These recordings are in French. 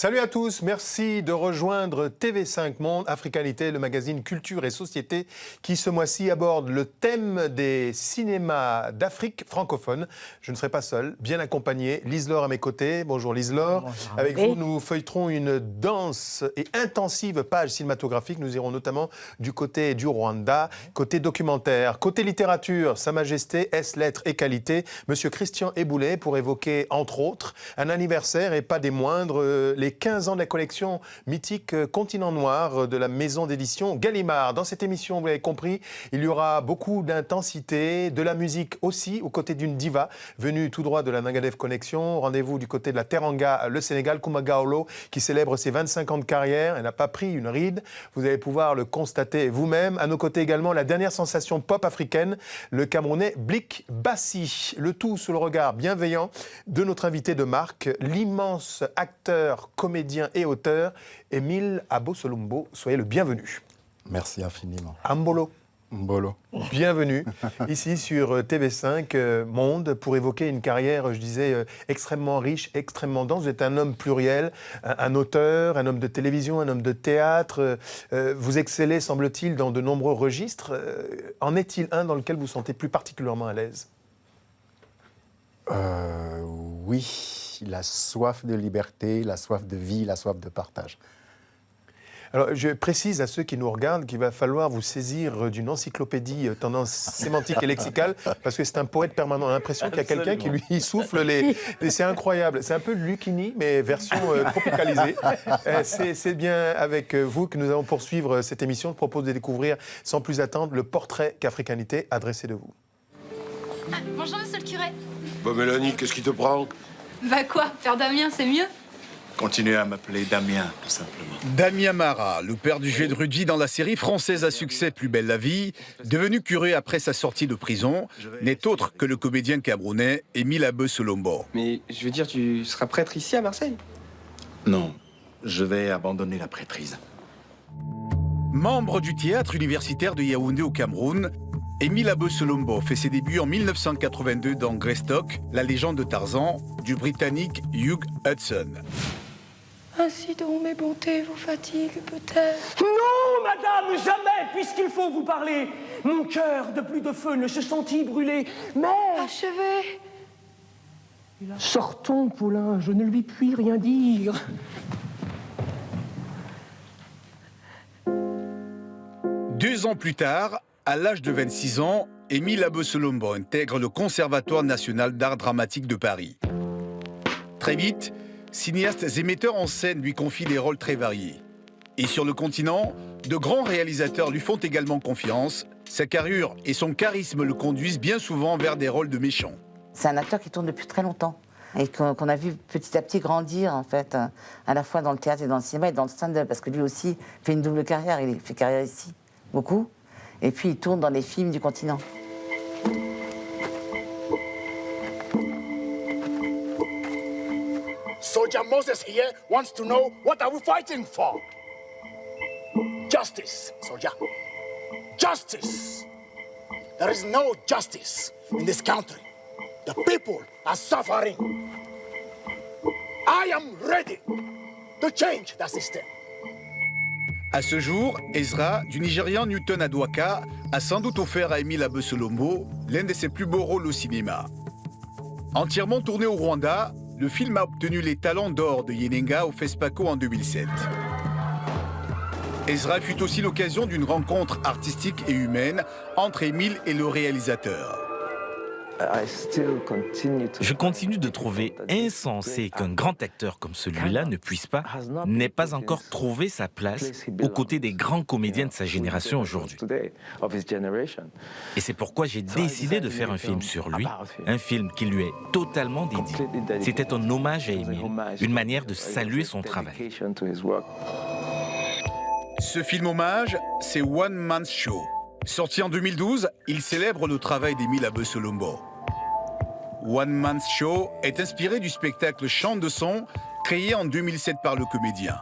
Salut à tous, merci de rejoindre TV5 Monde, Africanité, le magazine Culture et Société qui ce mois-ci aborde le thème des cinémas d'Afrique francophone. Je ne serai pas seul, bien accompagné. Lise-Laure à mes côtés. Bonjour Lise-Laure. Avec vous, nous feuilleterons une dense et intensive page cinématographique. Nous irons notamment du côté du Rwanda, côté documentaire, côté littérature, Sa Majesté, S, lettres et qualité. Monsieur Christian Éboulet pour évoquer, entre autres, un anniversaire et pas des moindres, les 15 ans de la collection mythique Continent Noir de la maison d'édition Gallimard. Dans cette émission, vous l'avez compris, il y aura beaucoup d'intensité, de la musique aussi, aux côtés d'une diva venue tout droit de la Nagadev Connection. Rendez-vous du côté de la Teranga, le Sénégal, Koumagaolo, qui célèbre ses 25 ans de carrière. Elle n'a pas pris une ride. Vous allez pouvoir le constater vous-même. À nos côtés également, la dernière sensation pop africaine, le Camerounais Blik Bassi. Le tout sous le regard bienveillant de notre invité de marque, l'immense acteur, comédien et auteur, Émile Abosolombo. Soyez le bienvenu. Merci infiniment. Ambolo. Mbolo. Bienvenue ici sur TV5 Monde pour évoquer une carrière, je disais, extrêmement riche, extrêmement dense. Vous êtes un homme pluriel, un auteur, un homme de télévision, un homme de théâtre. Vous excellez, semble-t-il, dans de nombreux registres. En est-il un dans lequel vous vous sentez plus particulièrement à l'aise ? Oui, la soif de liberté, la soif de vie, la soif de partage. Alors, je précise à ceux qui nous regardent qu'il va falloir vous saisir d'une encyclopédie tendance sémantique et lexicale, parce que c'est un poète permanent. On a l'impression qu'il y a quelqu'un qui lui souffle les... C'est incroyable. C'est un peu Lucchini, mais version tropicalisée. C'est bien avec vous que nous allons poursuivre cette émission. Je propose de découvrir, sans plus attendre, le portrait qu'Africanité a dressé de vous. Ah, bonjour, monsieur le curé. Bon, Mélanie, qu'est-ce qui te prend? Bah quoi, faire Damien, c'est mieux? Continuez à m'appeler Damien, tout simplement. Damien Marat, le père du jeune Rudy dans la série française à succès Plus belle la vie, devenu curé après sa sortie de prison, n'est autre que le comédien camerounais Émile Abosolombo. Mais je veux dire, tu seras prêtre ici à Marseille? Non, je vais abandonner la prêtrise. Membre du théâtre universitaire de Yaoundé au Cameroun, Émile Abosolombo fait ses débuts en 1982 dans Greystock, la légende de Tarzan, du Britannique Hugh Hudson. Ainsi donc mes bontés vous fatiguent peut-être. Non, madame, jamais, puisqu'il faut vous parler. Mon cœur de plus de feu ne se sentit brûler. Mais... Achevez. Sortons, Paulin, je ne lui puis rien dire. Deux ans plus tard, à l'âge de 26 ans, Émile Abosolombo intègre le Conservatoire national d'art dramatique de Paris. Très vite, cinéastes et metteurs en scène lui confient des rôles très variés. Et sur le continent, de grands réalisateurs lui font également confiance. Sa carrure et son charisme le conduisent bien souvent vers des rôles de méchants. C'est un acteur qui tourne depuis très longtemps et qu'on a vu petit à petit grandir, en fait, à la fois dans le théâtre et dans le cinéma et dans le stand-up, parce que lui aussi fait une double carrière. Il fait carrière ici, beaucoup, et puis il tourne dans les films du continent. Soldier Moses here wants to know what are we fighting for? Justice, soldier. Justice. There is no justice in this country. The people are suffering. I am ready to change the system. À ce jour, Ezra, du Nigérian Newton Adwaka, a sans doute offert à Émile Abosolombo l'un de ses plus beaux rôles au cinéma. Entièrement tourné au Rwanda, le film a obtenu les Talons d'or de Yenenga au FESPACO en 2007. Ezra fut aussi l'occasion d'une rencontre artistique et humaine entre Émile et le réalisateur. Je continue de trouver insensé qu'un grand acteur comme celui-là n'ait pas encore trouvé sa place aux côtés des grands comédiens de sa génération aujourd'hui. Et c'est pourquoi j'ai décidé de faire un film sur lui, un film qui lui est totalement dédié. C'était un hommage à Émile, une manière de saluer son travail. Ce film hommage, c'est One Man's Show. Sorti en 2012, il célèbre le travail d'Émile Abosolombo. One Man's Show est inspiré du spectacle Chant de son, créé en 2007 par le comédien.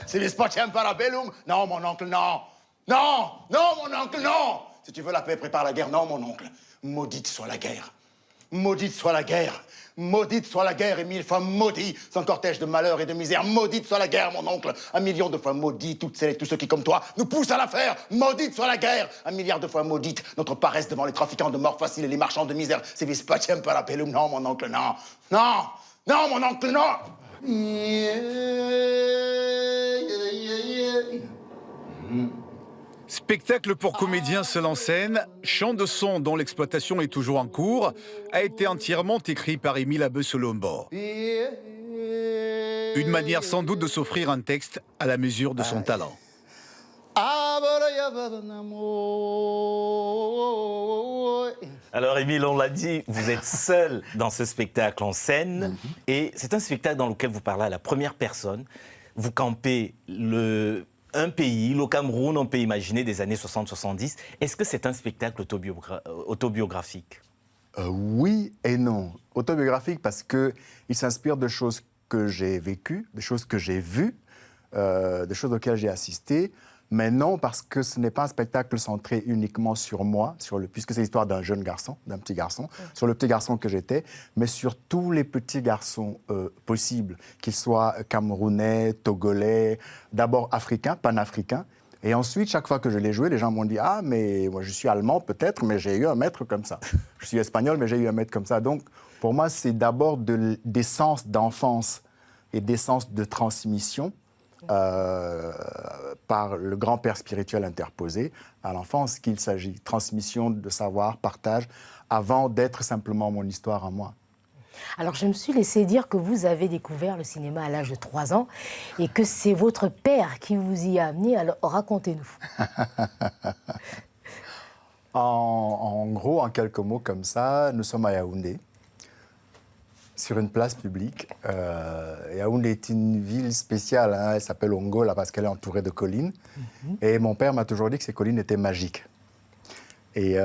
C'est l'espace parabellum? Non, mon oncle, non. Non, non, mon oncle, non. Si tu veux la paix, prépare la guerre. Non, mon oncle. Maudite soit la guerre. Maudite soit la guerre. Maudite soit la guerre et 1000 fois maudit son cortège de malheur et de misère. Maudite soit la guerre, mon oncle. 1 million de fois maudit toutes celles et tous ceux qui, comme toi, nous poussent à la faire. Maudite soit la guerre. 1 milliard de fois maudite notre paresse devant les trafiquants de morts faciles et les marchands de misère. C'est vispacem par la pellum. Non, mon oncle, non. Non, non, mon oncle, non. Spectacle pour comédiens seul en scène, chant de son dont l'exploitation est toujours en cours, a été entièrement écrit par Émile Abbe-Solombo. Une manière sans doute de s'offrir un texte à la mesure de son talent. Alors Émile, on l'a dit, vous êtes seul dans ce spectacle en scène et c'est un spectacle dans lequel vous parlez à la première personne. Vous campez un pays, le Cameroun, on peut imaginer des années 60-70. Est-ce que c'est un spectacle autobiographique? Oui et non. Autobiographique parce qu'il s'inspire de choses que j'ai vécues, des choses que j'ai vues, des choses auxquelles j'ai assisté. Mais non, parce que ce n'est pas un spectacle centré uniquement sur moi, puisque c'est l'histoire d'un jeune garçon, d'un petit garçon, sur le petit garçon que j'étais, mais sur tous les petits garçons possibles, qu'ils soient camerounais, togolais, d'abord africains, panafricains. Et ensuite, chaque fois que je l'ai joué, les gens m'ont dit « Ah, mais moi je suis allemand peut-être, mais j'ai eu un maître comme ça. Je suis espagnol, mais j'ai eu un maître comme ça. » Donc, pour moi, c'est d'abord d'essence d'enfance et d'essence de transmission par le grand-père spirituel interposé à l'enfance qu'il s'agit. Transmission de savoir, partage, avant d'être simplement mon histoire à moi. Alors, je me suis laissé dire que vous avez découvert le cinéma à l'âge de 3 ans et que c'est votre père qui vous y a amené. Alors, racontez-nous. En gros, en quelques mots comme ça, nous sommes à Yaoundé, sur une place publique. Yaoundé est une ville spéciale, hein, elle s'appelle Ongola parce qu'elle est entourée de collines. Et mon père m'a toujours dit que ces collines étaient magiques. Et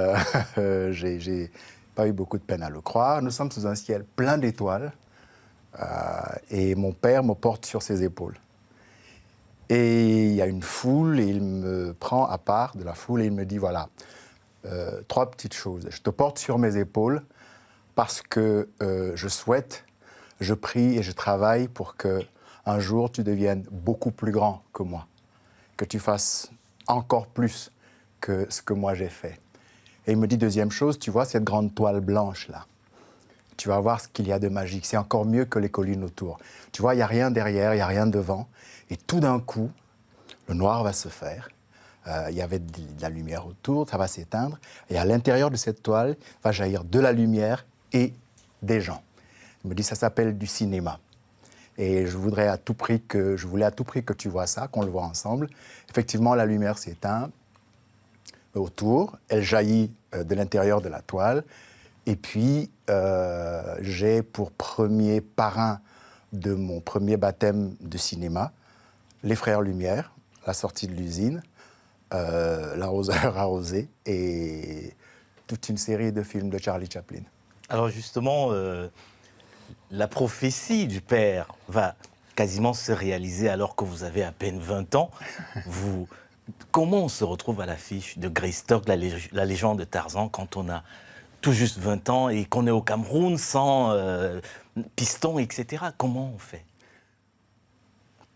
j'ai pas eu beaucoup de peine à le croire. Nous sommes sous un ciel plein d'étoiles et mon père me porte sur ses épaules. Et il y a une foule et il me prend à part de la foule et il me dit voilà, 3 petites choses. Je te porte sur mes épaules parce que je souhaite, je prie et je travaille pour que un jour tu deviennes beaucoup plus grand que moi, que tu fasses encore plus que ce que moi j'ai fait. Et il me dit deuxième chose, tu vois cette grande toile blanche là, tu vas voir ce qu'il y a de magique, c'est encore mieux que les collines autour. Tu vois, il n'y a rien derrière, il n'y a rien devant, et tout d'un coup, le noir va se faire. Il y avait de la lumière autour, ça va s'éteindre, et à l'intérieur de cette toile va jaillir de la lumière et des gens. Il me dit, ça s'appelle du cinéma. Et je voulais à tout prix que tu vois ça, qu'on le voit ensemble. Effectivement, la lumière s'éteint autour, elle jaillit de l'intérieur de la toile. Et puis, j'ai pour premier parrain de mon premier baptême de cinéma, Les Frères Lumière, la sortie de l'usine, L'arroseur arrosé et toute une série de films de Charlie Chaplin. Alors justement, la prophétie du père va quasiment se réaliser alors que vous avez à peine 20 ans. Comment on se retrouve à l'affiche de Greystock, la légende de Tarzan, quand on a tout juste 20 ans et qu'on est au Cameroun sans piston, etc. Comment on fait?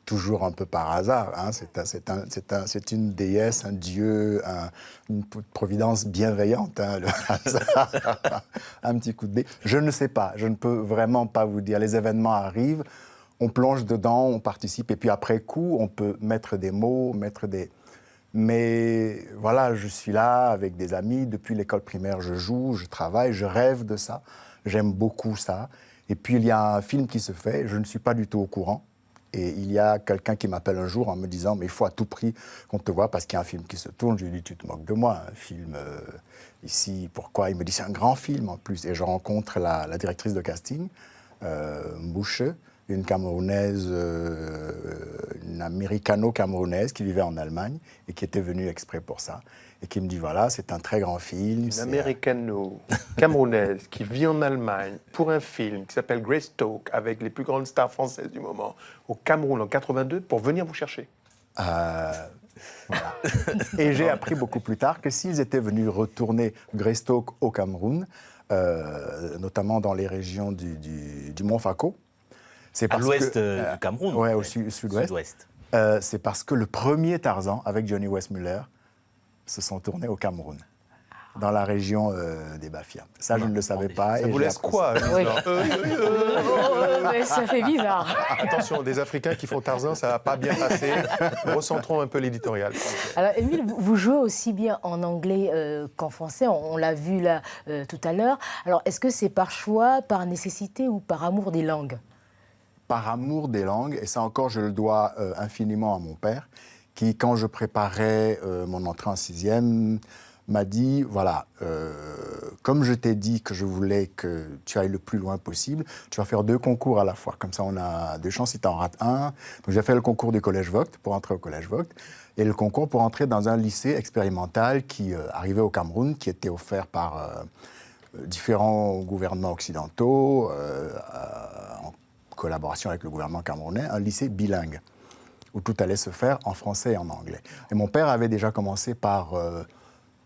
Toujours un peu par hasard. Hein. C'est une déesse, un dieu, une providence bienveillante. Hein, le hasard. Un petit coup de dé. Je ne sais pas, je ne peux vraiment pas vous dire. Les événements arrivent, on plonge dedans, on participe, et puis après coup, on peut mettre des mots, Mais voilà, je suis là avec des amis. Depuis l'école primaire, je joue, je travaille, je rêve de ça. J'aime beaucoup ça. Et puis, il y a un film qui se fait, je ne suis pas du tout au courant. Et il y a quelqu'un qui m'appelle un jour en me disant « Mais il faut à tout prix qu'on te voit parce qu'il y a un film qui se tourne. » Je lui dis « Tu te moques de moi, un film ici, pourquoi ?» Il me dit « C'est un grand film en plus. » Et je rencontre la directrice de casting, Mbouche, une Camerounaise, une américano-camerounaise qui vivait en Allemagne et qui était venue exprès pour ça. Et qui me dit, voilà, c'est un très grand film. Une américano-camerounaise qui vit en Allemagne pour un film qui s'appelle Greystock avec les plus grandes stars françaises du moment au Cameroun en 82 pour venir vous chercher. Voilà. Et j'ai appris beaucoup plus tard que s'ils étaient venus retourner Greystock au Cameroun, notamment dans les régions du Mont Fako. À l'ouest du Cameroun. Oui, au sud-ouest. C'est parce que le premier Tarzan, avec Johnny Weissmuller, se sont tournés au Cameroun, dans la région des Bafia. Ça, je ne le savais pas. Ça vous laisse quoi Ça fait bizarre. Attention, des Africains qui font Tarzan, ça ne va pas bien passer. Recentrons un peu l'éditorial. Alors, Émile, vous jouez aussi bien en anglais qu'en français. On l'a vu là tout à l'heure. Alors, est-ce que c'est par choix, par nécessité ou par amour des langues? Par amour des langues, et ça encore, je le dois infiniment à mon père, qui, quand je préparais mon entrée en 6e, m'a dit, voilà, comme je t'ai dit que je voulais que tu ailles le plus loin possible, tu vas faire 2 concours à la fois. Comme ça, on a 2 chances si tu en rates un. Donc, j'ai fait le concours du Collège Vogt pour entrer au Collège Vogt et le concours pour entrer dans un lycée expérimental qui arrivait au Cameroun, qui était offert par différents gouvernements occidentaux, en collaboration avec le gouvernement camerounais, un lycée bilingue, où tout allait se faire en français et en anglais. Et mon père avait déjà commencé par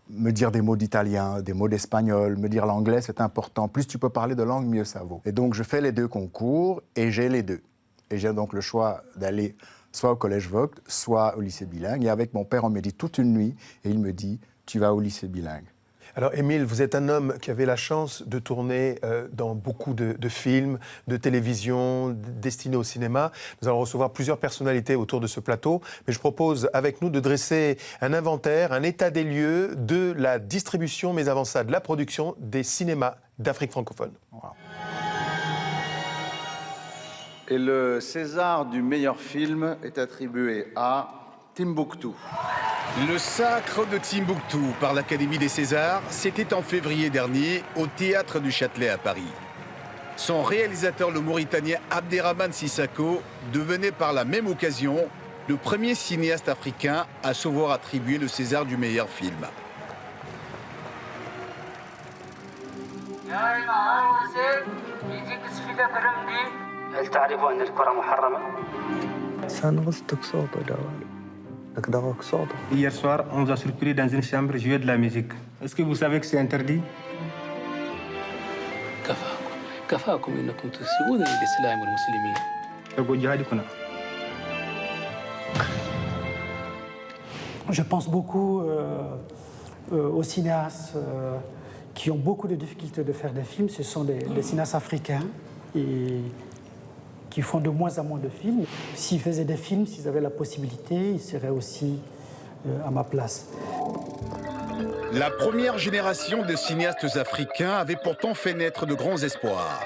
me dire des mots d'italien, des mots d'espagnol, me dire l'anglais, c'est important. Plus tu peux parler de langue, mieux ça vaut. Et donc, je fais les 2 concours et j'ai les 2. Et j'ai donc le choix d'aller soit au Collège Vogt, soit au lycée bilingue. Et avec mon père, on me dit toute une nuit, et il me dit, tu vas au lycée bilingue. Alors, Émile, vous êtes un homme qui avait la chance de tourner dans beaucoup de films, de télévision, destinés au cinéma. Nous allons recevoir plusieurs personnalités autour de ce plateau. Mais je propose avec nous de dresser un inventaire, un état des lieux de la distribution, mais avant ça, de la production des cinémas d'Afrique francophone. Wow. Et le César du meilleur film est attribué à Timbuktu. Le sacre de Timbuktu par l'Académie des Césars, c'était en février dernier au Théâtre du Châtelet à Paris. Son réalisateur, le Mauritanien Abderrahmane Sissako, devenait par la même occasion le premier cinéaste africain à se voir attribuer le César du meilleur film. Hier soir, on nous a surpris dans une chambre jouer de la musique. Est-ce que vous savez que c'est interdit? Je pense beaucoup aux cinéastes qui ont beaucoup de difficultés de faire des films. Ce sont des cinéastes africains et qui font de moins en moins de films. S'ils faisaient des films, s'ils avaient la possibilité, ils seraient aussi à ma place. La première génération de cinéastes africains avait pourtant fait naître de grands espoirs.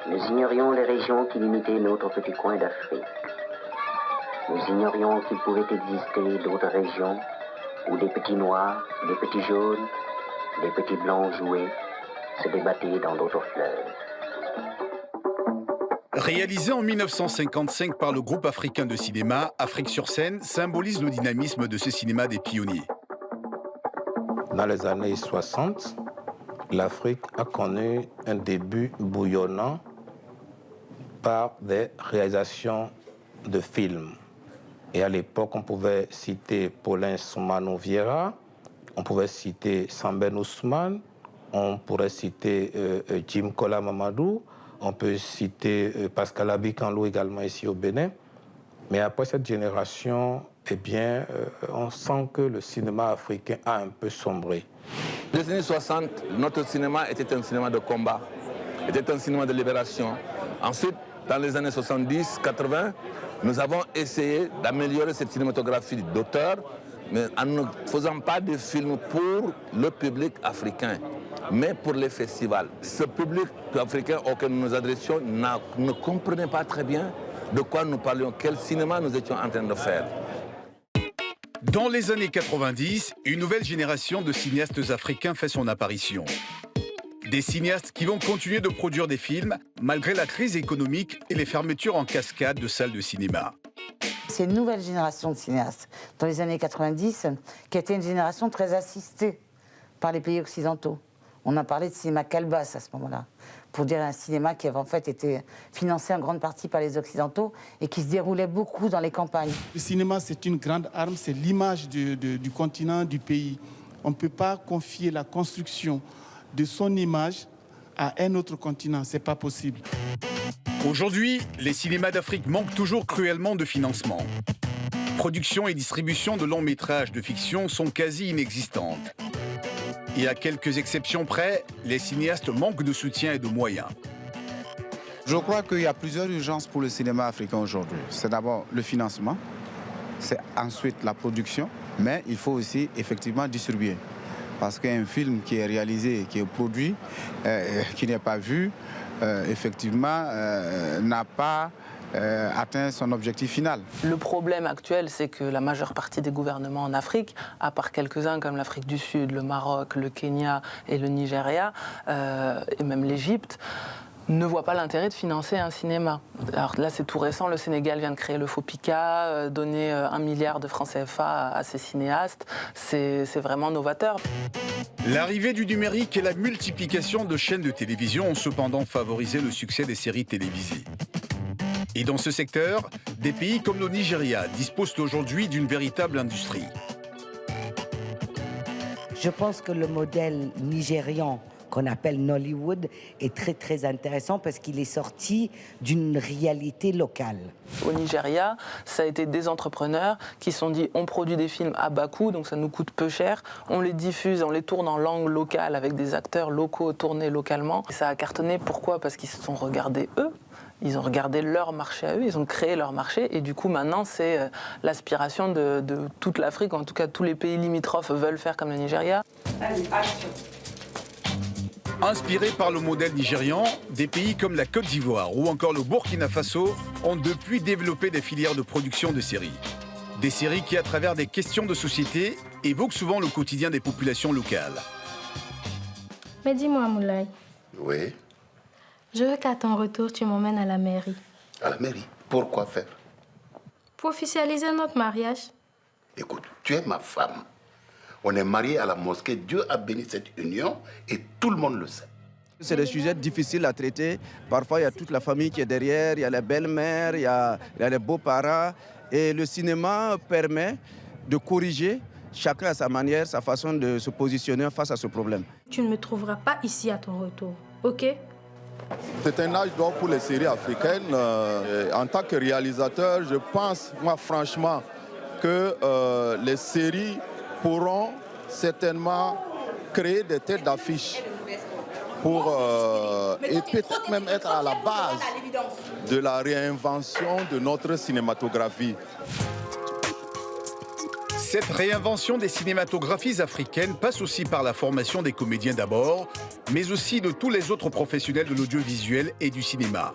Nous ignorions les régions qui limitaient notre petit coin d'Afrique. Nous ignorions qu'il pouvait exister d'autres régions où des petits noirs, des petits jaunes, des petits blancs joués se débattaient dans d'autres fleuves. Réalisé en 1955 par le groupe africain de cinéma, Afrique sur scène symbolise le dynamisme de ce cinéma des pionniers. Dans les années 60, l'Afrique a connu un début bouillonnant par des réalisations de films. Et à l'époque, on pouvait citer Paulin Soumano Vieira, on pouvait citer Samben Ousmane, on pourrait citer Jim Kola Mamadou, on peut citer Pascal Abikanlou également ici au Bénin. Mais après cette génération, eh bien, on sent que le cinéma africain a un peu sombré. Dans les années 60, notre cinéma était un cinéma de combat, était un cinéma de libération. Ensuite, dans les années 70, 80, nous avons essayé d'améliorer cette cinématographie d'auteur, mais en ne faisant pas de films pour le public africain, mais pour les festivals. Ce public africain auquel nous nous adressions ne comprenait pas très bien de quoi nous parlions, quel cinéma nous étions en train de faire. Dans les années 90, une nouvelle génération de cinéastes africains fait son apparition. Des cinéastes qui vont continuer de produire des films malgré la crise économique et les fermetures en cascade de salles de cinéma. C'est une nouvelle génération de cinéastes, dans les années 90, qui a été une génération très assistée par les pays occidentaux. On a parlé de cinéma calebasse à ce moment-là, pour dire un cinéma qui avait en fait été financé en grande partie par les Occidentaux et qui se déroulait beaucoup dans les campagnes. Le cinéma, c'est une grande arme, c'est l'image du continent, du pays. On ne peut pas confier la construction de son image à un autre continent. Ce n'est pas possible. Aujourd'hui, les cinémas d'Afrique manquent toujours cruellement de financement. Production et distribution de longs métrages de fiction sont quasi inexistantes. Et à quelques exceptions près, les cinéastes manquent de soutien et de moyens. Je crois qu'il y a plusieurs urgences pour le cinéma africain aujourd'hui. C'est d'abord le financement, c'est ensuite la production, mais il faut aussi effectivement distribuer. Parce qu'un film qui est réalisé, qui est produit, qui n'est pas vu, effectivement, n'a pas atteint son objectif final. Le problème actuel, c'est que la majeure partie des gouvernements en Afrique, à part quelques-uns comme l'Afrique du Sud, le Maroc, le Kenya et le Nigeria, et même l'Égypte, ne voient pas l'intérêt de financer un cinéma. Alors là, c'est tout récent, le Sénégal vient de créer le FOPICA, donner 1 milliard de francs CFA à ses cinéastes, c'est vraiment novateur. L'arrivée du numérique et la multiplication de chaînes de télévision ont cependant favorisé le succès des séries télévisées. Et dans ce secteur, des pays comme le Nigeria disposent aujourd'hui d'une véritable industrie. Je pense que le modèle nigérian qu'on appelle Nollywood est très intéressant parce qu'il est sorti d'une réalité locale. Au Nigeria, ça a été des entrepreneurs qui se sont dit on produit des films à bas coût, donc ça nous coûte peu cher, on les diffuse, on les tourne en langue locale avec des acteurs locaux tournés localement. Et ça a cartonné, pourquoi? Parce qu'ils se sont regardés eux. Ils ont regardé leur marché à eux, ils ont créé leur marché et du coup maintenant c'est l'aspiration de toute l'Afrique, en tout cas tous les pays limitrophes veulent faire comme le Nigeria. Allez, action. Inspirés par le modèle nigérian, des pays comme la Côte d'Ivoire ou encore le Burkina Faso ont depuis développé des filières de production de séries. Des séries qui, à travers des questions de société, évoquent souvent le quotidien des populations locales. Mais dis-moi, Moulay. Oui. Je veux qu'à ton retour, tu m'emmènes à la mairie. À la mairie? Pourquoi faire? Pour officialiser notre mariage. Écoute, tu es ma femme. On est mariés à la mosquée. Dieu a béni cette union et tout le monde le sait. C'est des sujets difficiles à traiter. Parfois, il y a toute la famille qui est derrière, il y a les belles-mères, il y a les beaux-parents. Et le cinéma permet de corriger chacun à sa manière, sa façon de se positionner face à ce problème. Tu ne me trouveras pas ici à ton retour, ok? C'est un âge d'or pour les séries africaines. En tant que réalisateur, je pense, moi, franchement, que les séries pourront certainement créer des têtes d'affiche pour et peut-être même être à la base de la réinvention de notre cinématographie. Cette réinvention des cinématographies africaines passe aussi par la formation des comédiens d'abord, mais aussi de tous les autres professionnels de l'audiovisuel et du cinéma.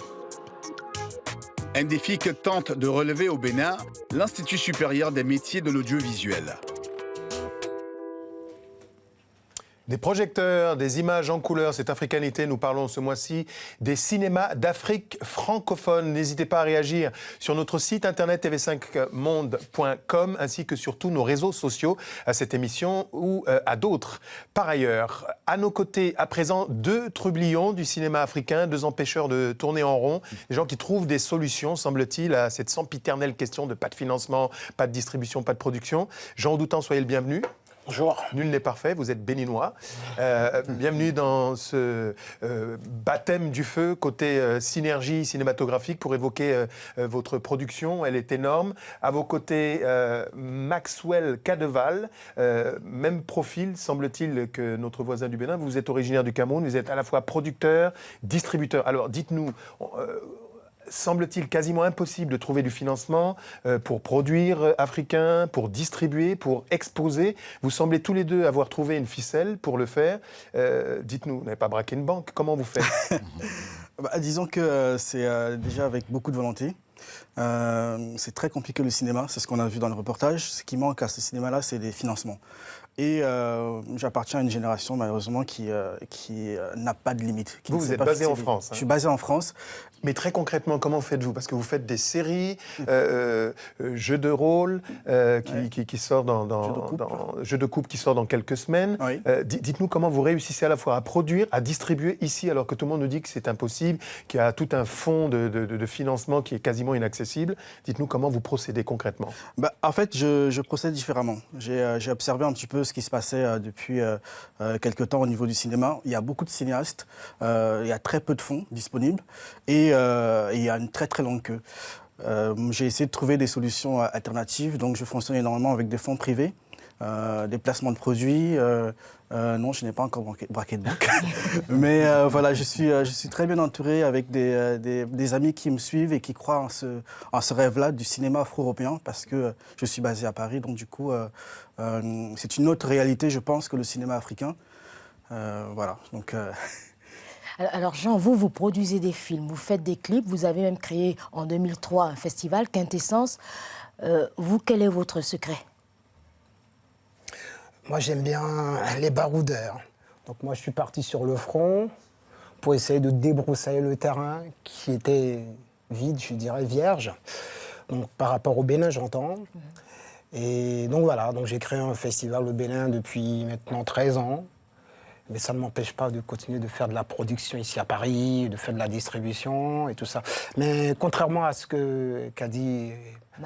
Un défi que tente de relever au Bénin l'Institut supérieur des métiers de l'audiovisuel. Des projecteurs, des images en couleur, cette africanité, nous parlons ce mois-ci des cinémas d'Afrique francophone. N'hésitez pas à réagir sur notre site internet tv5monde.com ainsi que sur tous nos réseaux sociaux à cette émission ou à d'autres. Par ailleurs, à nos côtés, à présent, 2 trublions du cinéma africain, 2 empêcheurs de tourner en rond, des gens qui trouvent des solutions, semble-t-il, à cette sempiternelle question de pas de financement, pas de distribution, pas de production. Jean Doutan, soyez le bienvenu. Bonjour. Nul n'est parfait, vous êtes béninois. Bienvenue dans ce baptême du feu côté synergie cinématographique pour évoquer votre production. Elle est énorme. À vos côtés, Maxwell Cadeval, même profil, semble-t-il, que notre voisin du Bénin. Vous êtes originaire du Cameroun, vous êtes à la fois producteur, distributeur. Alors dites-nous... semble-t-il quasiment impossible de trouver du financement pour produire africain, pour distribuer, pour exposer. Vous semblez tous les deux avoir trouvé une ficelle pour le faire. Dites-nous, vous n'avez pas braqué une banque, comment vous faites? Disons que c'est déjà avec beaucoup de volonté. C'est très compliqué le cinéma, c'est ce qu'on a vu dans le reportage. Ce qui manque à ce cinéma-là, c'est des financements. Et j'appartiens à une génération, malheureusement, qui n'a pas de limite. Vous êtes basé en France. Je suis basé en France. Mais très concrètement, comment faites-vous? Parce que vous faites des séries, jeux de rôle qui sort jeux de coupe qui sort dans quelques semaines. Oui. Dites-nous comment vous réussissez à la fois à produire, à distribuer ici, alors que tout le monde nous dit que c'est impossible, qu'il y a tout un fonds de financement qui est quasiment inaccessible. Dites-nous comment vous procédez concrètement. En fait, je procède différemment. J'ai observé un petit peu ce qui se passait depuis quelque temps au niveau du cinéma. Il y a beaucoup de cinéastes, il y a très peu de fonds disponibles et il y a une très très longue queue. J'ai essayé de trouver des solutions alternatives, donc je fonctionne énormément avec des fonds privés, des placements de produits. Non, je n'ai pas encore braqué de banque. Mais voilà, je suis très bien entouré avec des amis qui me suivent et qui croient en ce rêve-là du cinéma afro-européen, parce que je suis basé à Paris, donc du coup, c'est une autre réalité, je pense, que le cinéma africain. Voilà, donc... Alors Jean, vous produisez des films, vous faites des clips, vous avez même créé en 2003 un festival, Quintessence. Vous, quel est votre secret? Moi, j'aime bien les baroudeurs. Donc moi, je suis parti sur le front pour essayer de débroussailler le terrain qui était vide, je dirais, vierge. Donc par rapport au Bénin, j'entends. Et donc voilà, donc j'ai créé un festival au Bénin depuis maintenant 13 ans. Mais ça ne m'empêche pas de continuer de faire de la production ici à Paris, de faire de la distribution et tout ça. Mais contrairement à ce qu'a dit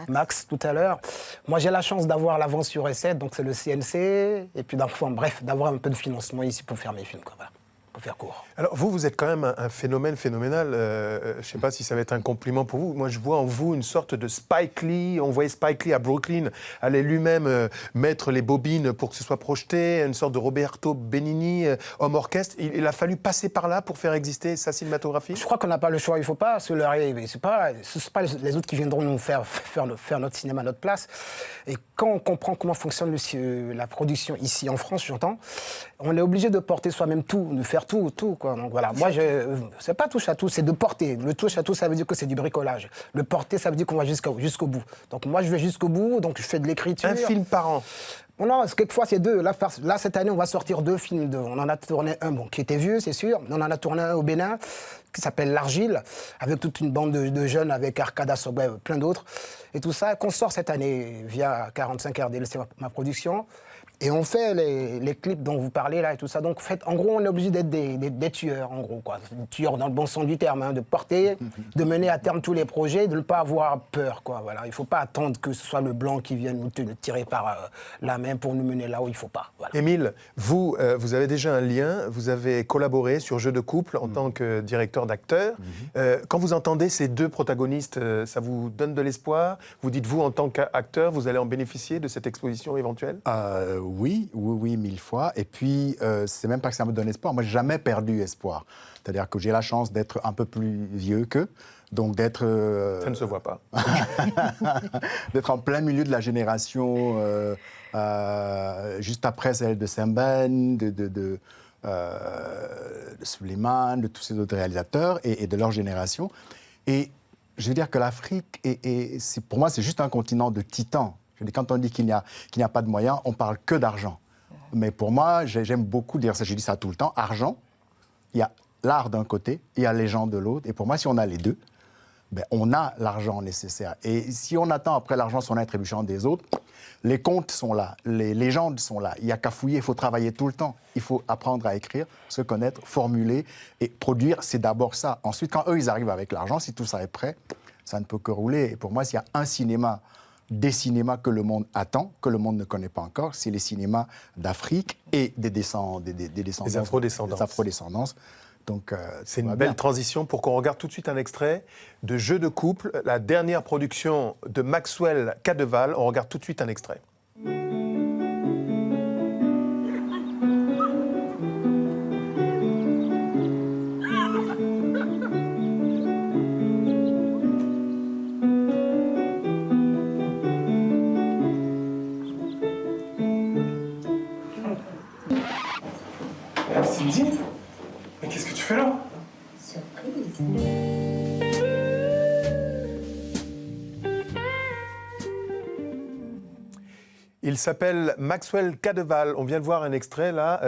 Max tout à l'heure, moi j'ai la chance d'avoir l'avance sur recette, donc c'est le CNC, et puis bref, d'avoir un peu de financement ici pour faire mes films, quoi, voilà, pour faire court. Alors vous êtes quand même un phénomène phénoménal. Je ne sais pas si ça va être un compliment pour vous. Moi, je vois en vous une sorte de Spike Lee. On voyait Spike Lee à Brooklyn aller lui-même mettre les bobines pour que ce soit projeté. Une sorte de Roberto Benigni, homme orchestre. Il a fallu passer par là pour faire exister sa cinématographie. Je crois qu'on n'a pas le choix. Il ne faut pas se leurrer. Ce ne sont pas les autres qui viendront nous faire notre cinéma à notre place. Et quand on comprend comment fonctionne la production ici en France, j'entends, on est obligé de porter soi-même tout, de faire tout, quoi. Donc voilà, moi, c'est pas touche à tout, c'est de porter. Le touche à tout, ça veut dire que c'est du bricolage. Le porter, ça veut dire qu'on va jusqu'au bout. Donc moi, je vais jusqu'au bout, donc je fais de l'écriture. Un film par an. Bon, non, quelquefois, c'est 2. Là, cette année, on va sortir 2 films. On en a tourné un, qui était vieux, c'est sûr. On en a tourné un au Bénin, qui s'appelle L'Argile, avec toute une bande de jeunes, avec Arcada Sobé, plein d'autres. Et tout ça, qu'on sort cette année via 45 RDL, c'est ma production. Et on fait les clips dont vous parlez là et tout ça. Donc, en gros, on est obligé d'être des tueurs, en gros, quoi. Des tueurs dans le bon sens du terme, hein, de porter, de mener à terme tous les projets, de ne pas avoir peur, quoi. Voilà. Il ne faut pas attendre que ce soit le blanc qui vienne nous tirer par la main pour nous mener là où il ne faut pas. Voilà. Émile, vous avez déjà un lien. Vous avez collaboré sur Jeux de couple en tant que directeur d'acteur. Quand vous entendez ces 2 protagonistes, ça vous donne de l'espoir? Vous dites, vous, en tant qu'acteur, vous allez en bénéficier de cette exposition éventuelle? Oui, 1000 fois. Et puis, c'est même pas que ça me donne espoir. Moi, j'ai jamais perdu espoir. C'est-à-dire que j'ai la chance d'être un peu plus vieux qu'eux. Donc d'être... Ça ne se voit pas. d'être en plein milieu de la génération juste après celle de Semben, de Suleiman, de tous ces autres réalisateurs et de leur génération. Et je veux dire que l'Afrique, pour moi, c'est juste un continent de titans. Je dis, quand on dit qu'il n'y a pas de moyens, on parle que d'argent. Mais pour moi, j'aime beaucoup dire ça, je dis ça tout le temps, argent, il y a l'art d'un côté, il y a les gens de l'autre. Et pour moi, si on a les deux, ben, on a l'argent nécessaire. Et si on attend après l'argent sur l'attribution des autres, les comptes sont là, les légendes sont là. Il n'y a qu'à fouiller, il faut travailler tout le temps. Il faut apprendre à écrire, se connaître, formuler et produire, c'est d'abord ça. Ensuite, quand eux, ils arrivent avec l'argent, si tout ça est prêt, ça ne peut que rouler. Et pour moi, s'il y a un cinéma, des cinémas que le monde attend, que le monde ne connaît pas encore, c'est les cinémas d'Afrique et des afro-descendances. Donc, c'est une belle transition pour qu'on regarde tout de suite un extrait de Jeux de couple, la dernière production de Maxwell Cadeval. On regarde tout de suite un extrait. Cindy, mais qu'est-ce que tu fais là? Surprise. Il s'appelle Maxwell Cadeval. On vient de voir un extrait là.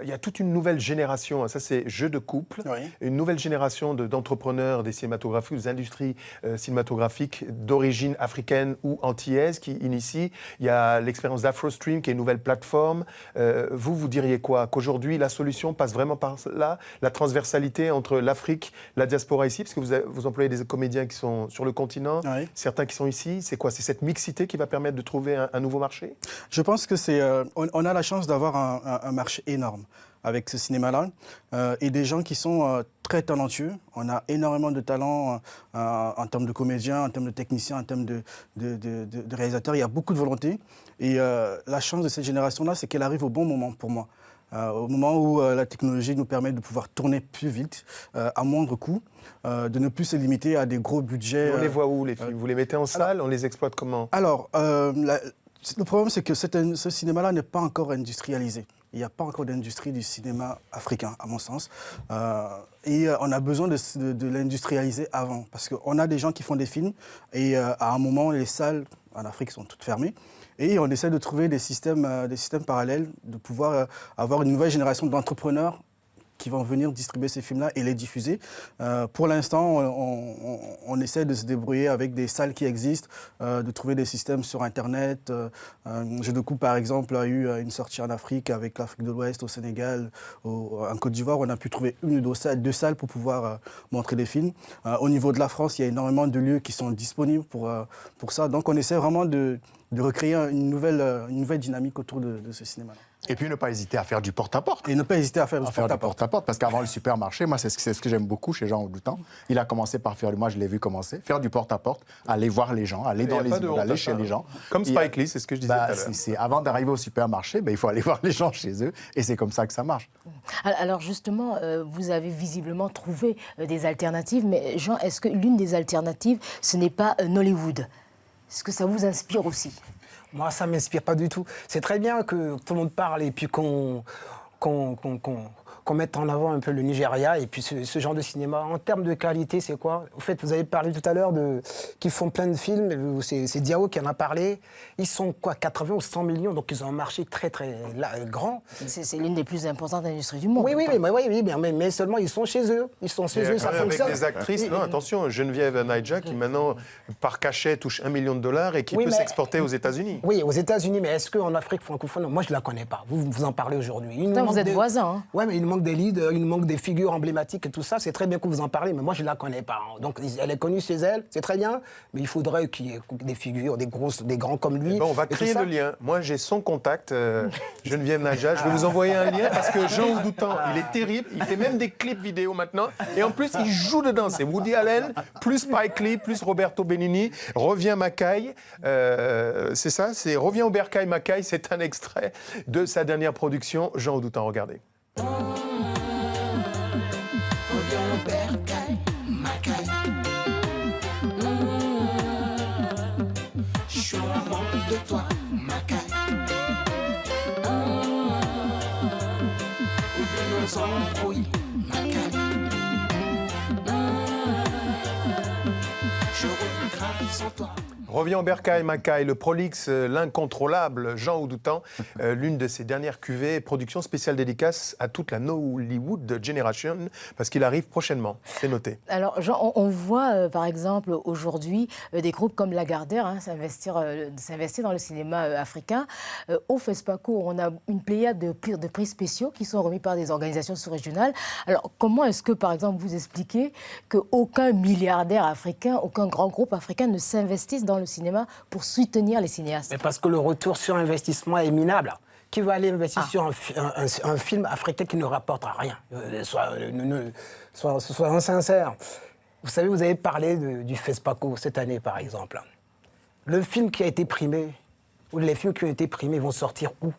Il y a toute une nouvelle génération. Ça, c'est Jeux de couple. Oui. Une nouvelle génération d'entrepreneurs des cinématographies, des industries cinématographiques d'origine africaine ou antillaise qui initient. Il y a l'expérience d'AfroStream qui est une nouvelle plateforme. Vous diriez quoi? Qu'aujourd'hui, la solution passe vraiment par là? La transversalité entre l'Afrique, la diaspora ici? Parce que vous employez des comédiens qui sont sur le continent, certains qui sont ici. C'est quoi? C'est cette mixité qui va permettre de trouver un nouveau marché? Oui. Je pense que on a la chance d'avoir un marché énorme avec ce cinéma-là et des gens qui sont très talentueux. On a énormément de talents en termes de comédiens, en termes de techniciens, en termes de réalisateurs. Il y a beaucoup de volonté et la chance de cette génération-là, c'est qu'elle arrive au bon moment pour moi. Au moment où la technologie nous permet de pouvoir tourner plus vite, à moindre coût, de ne plus se limiter à des gros budgets. On les voit où, les films? Vous les mettez en salle? On les exploite comment? Alors, le problème, c'est que ce cinéma-là n'est pas encore industrialisé. Il n'y a pas encore d'industrie du cinéma africain, à mon sens. Et on a besoin de l'industrialiser avant. Parce qu'on a des gens qui font des films et à un moment, les salles en Afrique sont toutes fermées. Et on essaie de trouver des systèmes parallèles, de pouvoir avoir une nouvelle génération d'entrepreneurs qui vont venir distribuer ces films-là et les diffuser. Pour l'instant, on essaie de se débrouiller avec des salles qui existent, de trouver des systèmes sur Internet. Jeu de coups, par exemple, a eu une sortie en Afrique avec l'Afrique de l'Ouest, au Sénégal, en Côte d'Ivoire. On a pu trouver une ou deux salles pour pouvoir montrer des films. Au niveau de la France, il y a énormément de lieux qui sont disponibles pour ça. Donc on essaie vraiment de recréer une nouvelle dynamique autour de ce cinéma-là. Et puis ne pas hésiter à faire du porte-à-porte. Et ne pas hésiter à faire du porte-à-porte. Parce qu'avant le supermarché, moi, c'est ce que j'aime beaucoup chez Jean Audoutan. Il a commencé par moi je l'ai vu commencer, faire du porte-à-porte, aller voir les gens, aller dans les immeubles, aller chez les gens. Comme Spike Lee, c'est ce que je disais tout à l'heure. Avant d'arriver au supermarché, il faut aller voir les gens chez eux. Et c'est comme ça que ça marche. Alors justement, vous avez visiblement trouvé des alternatives. Mais Jean, est-ce que l'une des alternatives, ce n'est pas Nollywood? Est-ce que ça vous inspire aussi? Moi, ça ne m'inspire pas du tout. C'est très bien que tout le monde parle et puis qu'on mette en avant un peu le Nigeria et puis ce genre de cinéma. En termes de qualité, c'est quoi? En fait, vous avez parlé tout à l'heure qu'ils font plein de films. C'est Diao qui en a parlé. Ils sont quoi, 80 ou 100 millions, donc ils ont un marché très, très grand. C'est l'une des plus importantes industries du monde. Oui, mais seulement ils sont chez eux. Ils sont chez eux, ça fonctionne. Avec des actrices, non, attention, Geneviève Naidja qui maintenant, par cachet, touche $1 million et qui peut s'exporter aux États-Unis. Oui, aux États-Unis, mais est-ce qu'en Afrique francophone, moi je ne la connais pas. Vous en parlez aujourd'hui. Vous êtes voisins. Hein. Oui, mais il manque des leads, il manque des figures emblématiques et tout ça. C'est très bien que vous en parlez, mais moi je ne la connais pas. Donc elle est connue chez elle, c'est très bien, mais il faudrait qu'il y ait des figures, des grands comme lui. On va créer le lien. Moi j'ai son contact, Geneviève Naidja. Je vais vous envoyer un lien parce que Jean Audoutan, il est terrible. Il fait même des clips vidéo maintenant. Et en plus, il joue dedans. C'est Woody Allen, plus Spike Lee, plus Roberto Benigni. Reviens Mackay. C'est ça, c'est Reviens au Bercail Mackay. C'est un extrait de sa dernière production. Jean Audoutan, regardez. Je suis en manque de toi, Mackay. Oublie nos embrouilles, Mackay. Je regrette sans toi. Reviens au Bercail Mackay, le prolixe, l'incontrôlable Jean Audoutan, l'une de ses dernières cuvées, production spéciale dédicace à toute la Nollywood Generation, parce qu'il arrive prochainement, c'est noté. Alors Jean, on voit par exemple aujourd'hui des groupes comme Lagardère s'investir dans le cinéma africain. Au FESPACO, on a une pléiade de prix spéciaux qui sont remis par des organisations sous-régionales. Alors comment est-ce que par exemple vous expliquez qu'aucun milliardaire africain, aucun grand groupe africain ne s'investisse dans le cinéma pour soutenir les cinéastes? Mais parce que le retour sur investissement est minable. Qui va aller investir sur un film africain qui ne rapportera rien? Soyons sincères. Vous savez, vous avez parlé du FESPACO cette année, par exemple. Le film qui a été primé, ou les films qui ont été primés vont sortir où?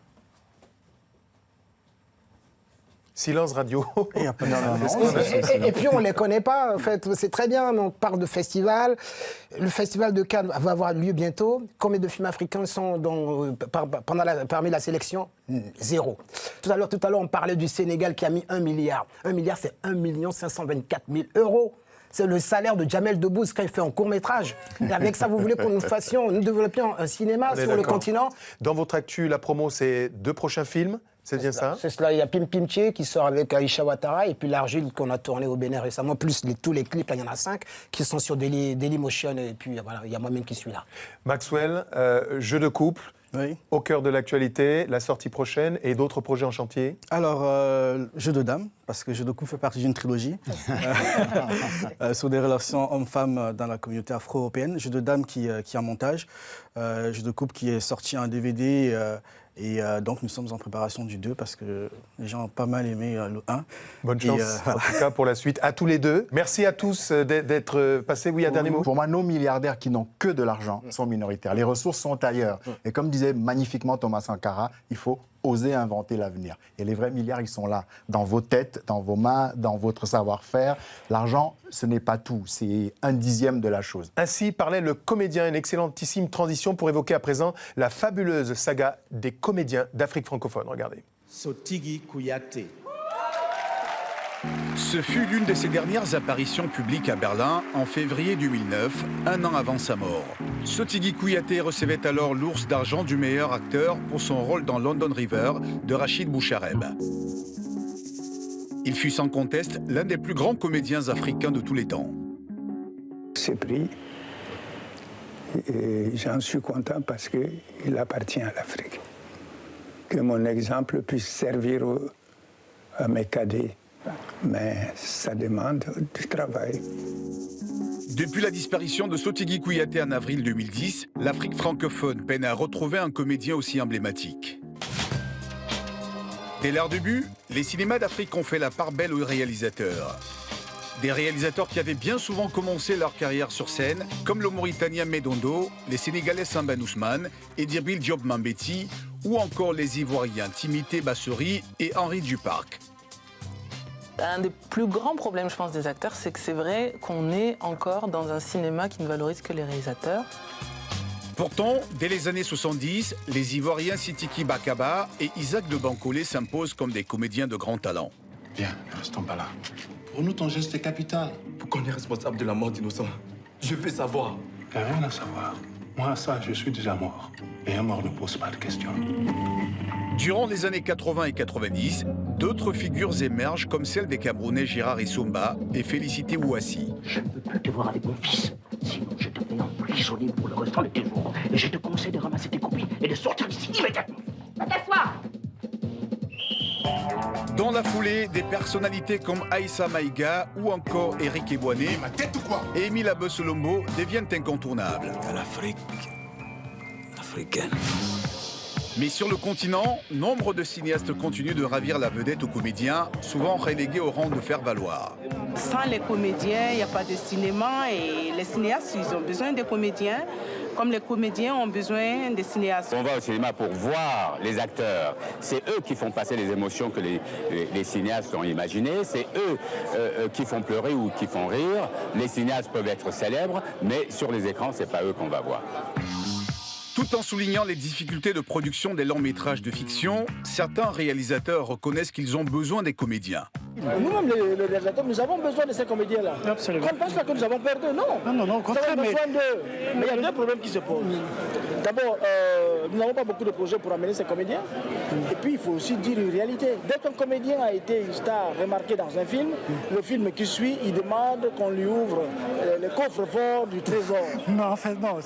Silence radio. Et puis on ne les connaît pas, en fait. C'est très bien, mais on parle de festival. Le festival de Cannes va avoir lieu bientôt. Combien de films africains sont parmi la sélection? Zéro. Tout à l'heure, on parlait du Sénégal qui a mis 1 milliard. 1 milliard, c'est 1 524 000 €. C'est le salaire de Jamel Debbouze quand il fait un court-métrage. Et avec ça, vous voulez que nous développions un cinéma sur le continent? Dans votre actu, la promo, c'est 2 prochains films? C'est bien ça? C'est cela. Il y a Pim Pim Tché qui sort avec Aïcha Ouattara et puis l'Argile qu'on a tourné au Bénin récemment, plus tous les clips, là, il y en a 5 qui sont sur Dailymotion et puis voilà, il y a moi-même qui suis là. Maxwell, jeu de couple, Oui. Au cœur de l'actualité, la sortie prochaine et d'autres projets en chantier? Alors, Jeu de dames, parce que Jeu de couple fait partie d'une trilogie sur des relations hommes-femmes dans la communauté afro-européenne. Jeu de dames qui est en montage, Jeu de couple qui est sorti en DVD. Donc, nous sommes en préparation du 2 parce que les gens ont pas mal aimé le 1. Bonne chance, en tout cas, pour la suite. À tous les deux. Merci à tous d'être passés. Oui, un dernier mot. Pour moi, nos milliardaires qui n'ont que de l'argent sont minoritaires. Les ressources sont ailleurs. Et comme disait magnifiquement Thomas Sankara, il faut oser inventer l'avenir. Et les vrais milliards, ils sont là, dans vos têtes, dans vos mains, dans votre savoir-faire. L'argent, ce n'est pas tout, c'est 1/10 de la chose. Ainsi parlait le comédien, une excellentissime transition pour évoquer à présent la fabuleuse saga des comédiens d'Afrique francophone. Regardez. Sotigui Kouyaté. Ce fut l'une de ses dernières apparitions publiques à Berlin en février 2009, un an avant sa mort. Sotigui Kouyaté recevait alors l'ours d'argent du meilleur acteur pour son rôle dans London River de Rachid Bouchareb. Il fut sans conteste l'un des plus grands comédiens africains de tous les temps. Ce prix, j'en suis content parce qu'il appartient à l'Afrique. Que mon exemple puisse servir à mes cadets. Mais ça demande du travail. Depuis la disparition de Sotigui Kouyaté en avril 2010, l'Afrique francophone peine à retrouver un comédien aussi emblématique. Dès leur début, les cinémas d'Afrique ont fait la part belle aux réalisateurs. Des réalisateurs qui avaient bien souvent commencé leur carrière sur scène, comme le Mauritanien Medondo, les Sénégalais Samba Ousmane, Edирbil Diop Mambéty, ou encore les Ivoiriens Timothée Bassori et Henri Duparc. Un des plus grands problèmes, je pense, des acteurs, c'est que c'est vrai qu'on est encore dans un cinéma qui ne valorise que les réalisateurs. Pourtant, dès les années 70, les Ivoiriens Sidiki Bakaba et Isaac de Bancolé s'imposent comme des comédiens de grand talent. Viens, ne restons pas là. Pour nous, ton geste est capital. Pourquoi on est responsable de la mort d'innocents? Je veux savoir. Il n'y a rien à savoir. Moi, ça, je suis déjà mort. Et un mort ne pose pas de questions. Durant les années 80 et 90, d'autres figures émergent comme celle des Camerounais Gérard Issomba et Félicité Ouassi. Je ne peux plus te voir avec mon fils. Sinon, je te mets emprisonné pour le restant de tes jours. Et je te conseille de ramasser tes copies et de sortir d'ici immédiatement. T'asseoir. Dans la foulée, des personnalités comme Aïssa Maïga ou encore Éric Ebouané et Émile Abesselombo deviennent incontournables. L'Afrique africaine. Mais sur le continent, nombre de cinéastes continuent de ravir la vedette aux comédiens, souvent relégués au rang de faire-valoir. Sans les comédiens, il n'y a pas de cinéma et les cinéastes, ils ont besoin des comédiens, comme les comédiens ont besoin des cinéastes. On va au cinéma pour voir les acteurs. C'est eux qui font passer les émotions que les cinéastes ont imaginées. C'est eux qui font pleurer ou qui font rire. Les cinéastes peuvent être célèbres, mais sur les écrans, c'est pas eux qu'on va voir. Tout en soulignant les difficultés de production des longs métrages de fiction, certains réalisateurs reconnaissent qu'ils ont besoin des comédiens. Nous-mêmes, les réalisateurs, nous avons besoin de ces comédiens-là. Absolument. On ne pense pas que nous avons perdu, non. Non, au contraire. Mais il y a deux problèmes qui se posent. D'abord, nous n'avons pas beaucoup de projets pour amener ces comédiens. Et puis, il faut aussi dire une réalité. Dès qu'un comédien a été une star remarquée dans un film, le film qui suit, il demande qu'on lui ouvre le coffre-fort du trésor. Non, en fait, non.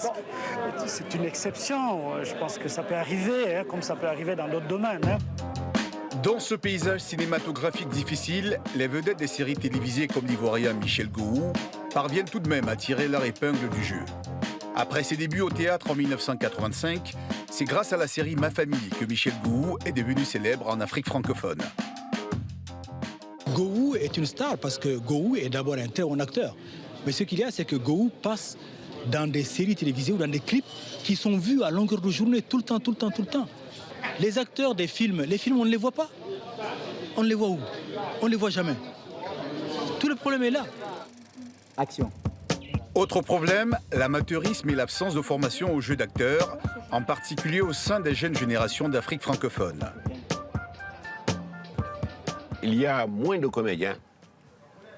C'est une exception. Je pense que ça peut arriver, comme ça peut arriver dans d'autres domaines. Dans ce paysage cinématographique difficile, les vedettes des séries télévisées comme l'Ivoirien Michel Gouhou parviennent tout de même à tirer leur épingle du jeu. Après ses débuts au théâtre en 1985, c'est grâce à la série Ma Famille que Michel Gouhou est devenu célèbre en Afrique francophone. Gouhou est une star parce que Gouhou est d'abord un très bon acteur. Mais ce qu'il y a, c'est que Gouhou passe dans des séries télévisées ou dans des clips qui sont vus à longueur de journée, tout le temps. Les acteurs des films, on ne les voit pas. On les voit où? On ne les voit jamais. Tout le problème est là. Action. Autre problème, l'amateurisme et l'absence de formation au jeu d'acteur, en particulier au sein des jeunes générations d'Afrique francophone. Il y a moins de comédiens,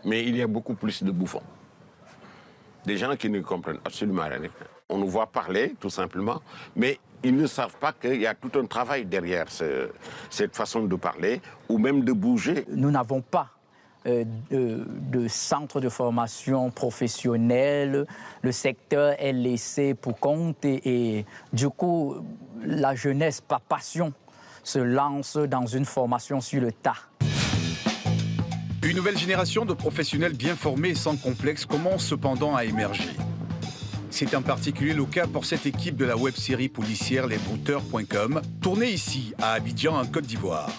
mais il y a beaucoup plus de bouffons. Des gens qui ne comprennent absolument rien. On nous voit parler, tout simplement, mais ils ne savent pas qu'il y a tout un travail derrière cette façon de parler ou même de bouger. Nous n'avons pas de centres de formation professionnelle. Le secteur est laissé pour compte et du coup, la jeunesse, par passion, se lance dans une formation sur le tas. Une nouvelle génération de professionnels bien formés et sans complexe commence cependant à émerger. C'est en particulier le cas pour cette équipe de la web-série policière lesbrouteurs.com, tournée ici, à Abidjan, en Côte d'Ivoire.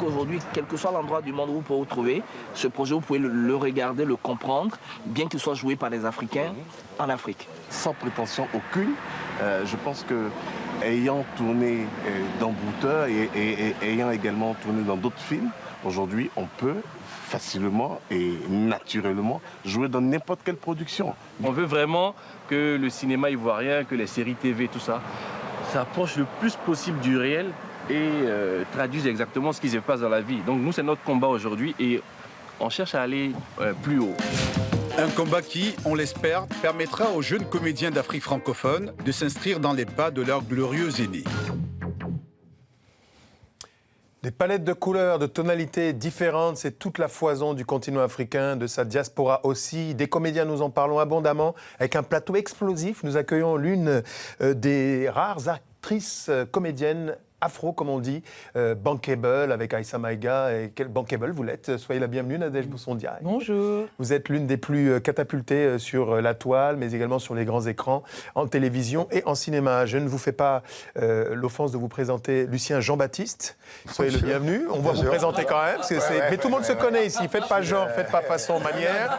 Aujourd'hui, quel que soit l'endroit du monde où vous pouvez vous trouver, ce projet, vous pouvez le regarder, le comprendre, bien qu'il soit joué par des Africains en Afrique. Sans prétention aucune, je pense que ayant tourné dans Brouteur et ayant également tourné dans d'autres films, aujourd'hui, on peut facilement et naturellement jouer dans n'importe quelle production. On veut vraiment que le cinéma ivoirien, que les séries TV, tout ça, s'approche le plus possible du réel et traduisent exactement ce qui se passe dans la vie. Donc nous, c'est notre combat aujourd'hui et on cherche à aller plus haut. Un combat qui, on l'espère, permettra aux jeunes comédiens d'Afrique francophone de s'inscrire dans les pas de leurs glorieux aînés. Des palettes de couleurs, de tonalités différentes, c'est toute la foison du continent africain, de sa diaspora aussi. Des comédiens, nous en parlons abondamment. Avec un plateau explosif, nous accueillons l'une des rares actrices comédiennes afro, comme on dit, bankable avec Aïssa Maïga. Et quel bankable vous l'êtes. Soyez la bienvenue, Nadège Boussondia. Bonjour. Vous êtes l'une des plus catapultées sur la toile, mais également sur les grands écrans, en télévision et en cinéma. Je ne vous fais pas l'offense de vous présenter Lucien Jean-Baptiste. Soyez le bienvenu. On va vous présenter quand même. Parce que mais tout le monde se connaît ici. Faites pas genre, faites pas façon, manière.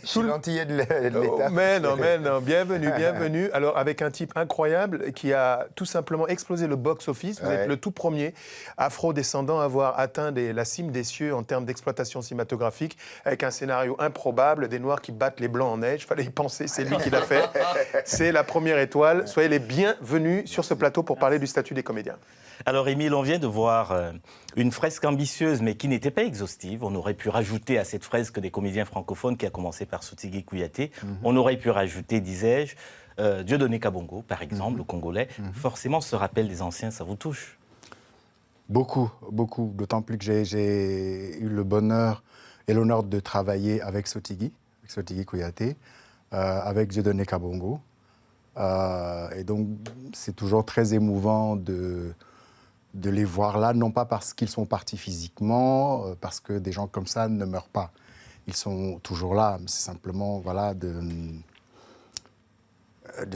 Je suis l'antillais de l'État. Mais non. Bienvenue, bienvenue. Alors, avec un type incroyable qui a tout simplement explosé le box-office. Vous êtes le tout premier afro-descendant à avoir atteint la cime des cieux en termes d'exploitation cinématographique, avec un scénario improbable, des Noirs qui battent les Blancs en neige. Il fallait y penser, c'est lui qui l'a fait. C'est la première étoile. Soyez les bienvenus sur ce plateau pour parler du statut des comédiens. Alors, Émile, on vient de voir une fresque ambitieuse, mais qui n'était pas exhaustive. On aurait pu rajouter à cette fresque des comédiens francophones, qui a commencé par Sotigui Kouyaté. On aurait pu rajouter, disais-je, Dieudonné Kabongo, par exemple, le Congolais. Forcément, ce rappel des anciens, ça vous touche? Beaucoup, beaucoup. D'autant plus que j'ai eu le bonheur et l'honneur de travailler avec Sotigui Kouyaté, avec Dieudonné Kabongo. Et donc, c'est toujours très émouvant de les voir là, non pas parce qu'ils sont partis physiquement, parce que des gens comme ça ne meurent pas. Ils sont toujours là. C'est simplement, voilà, de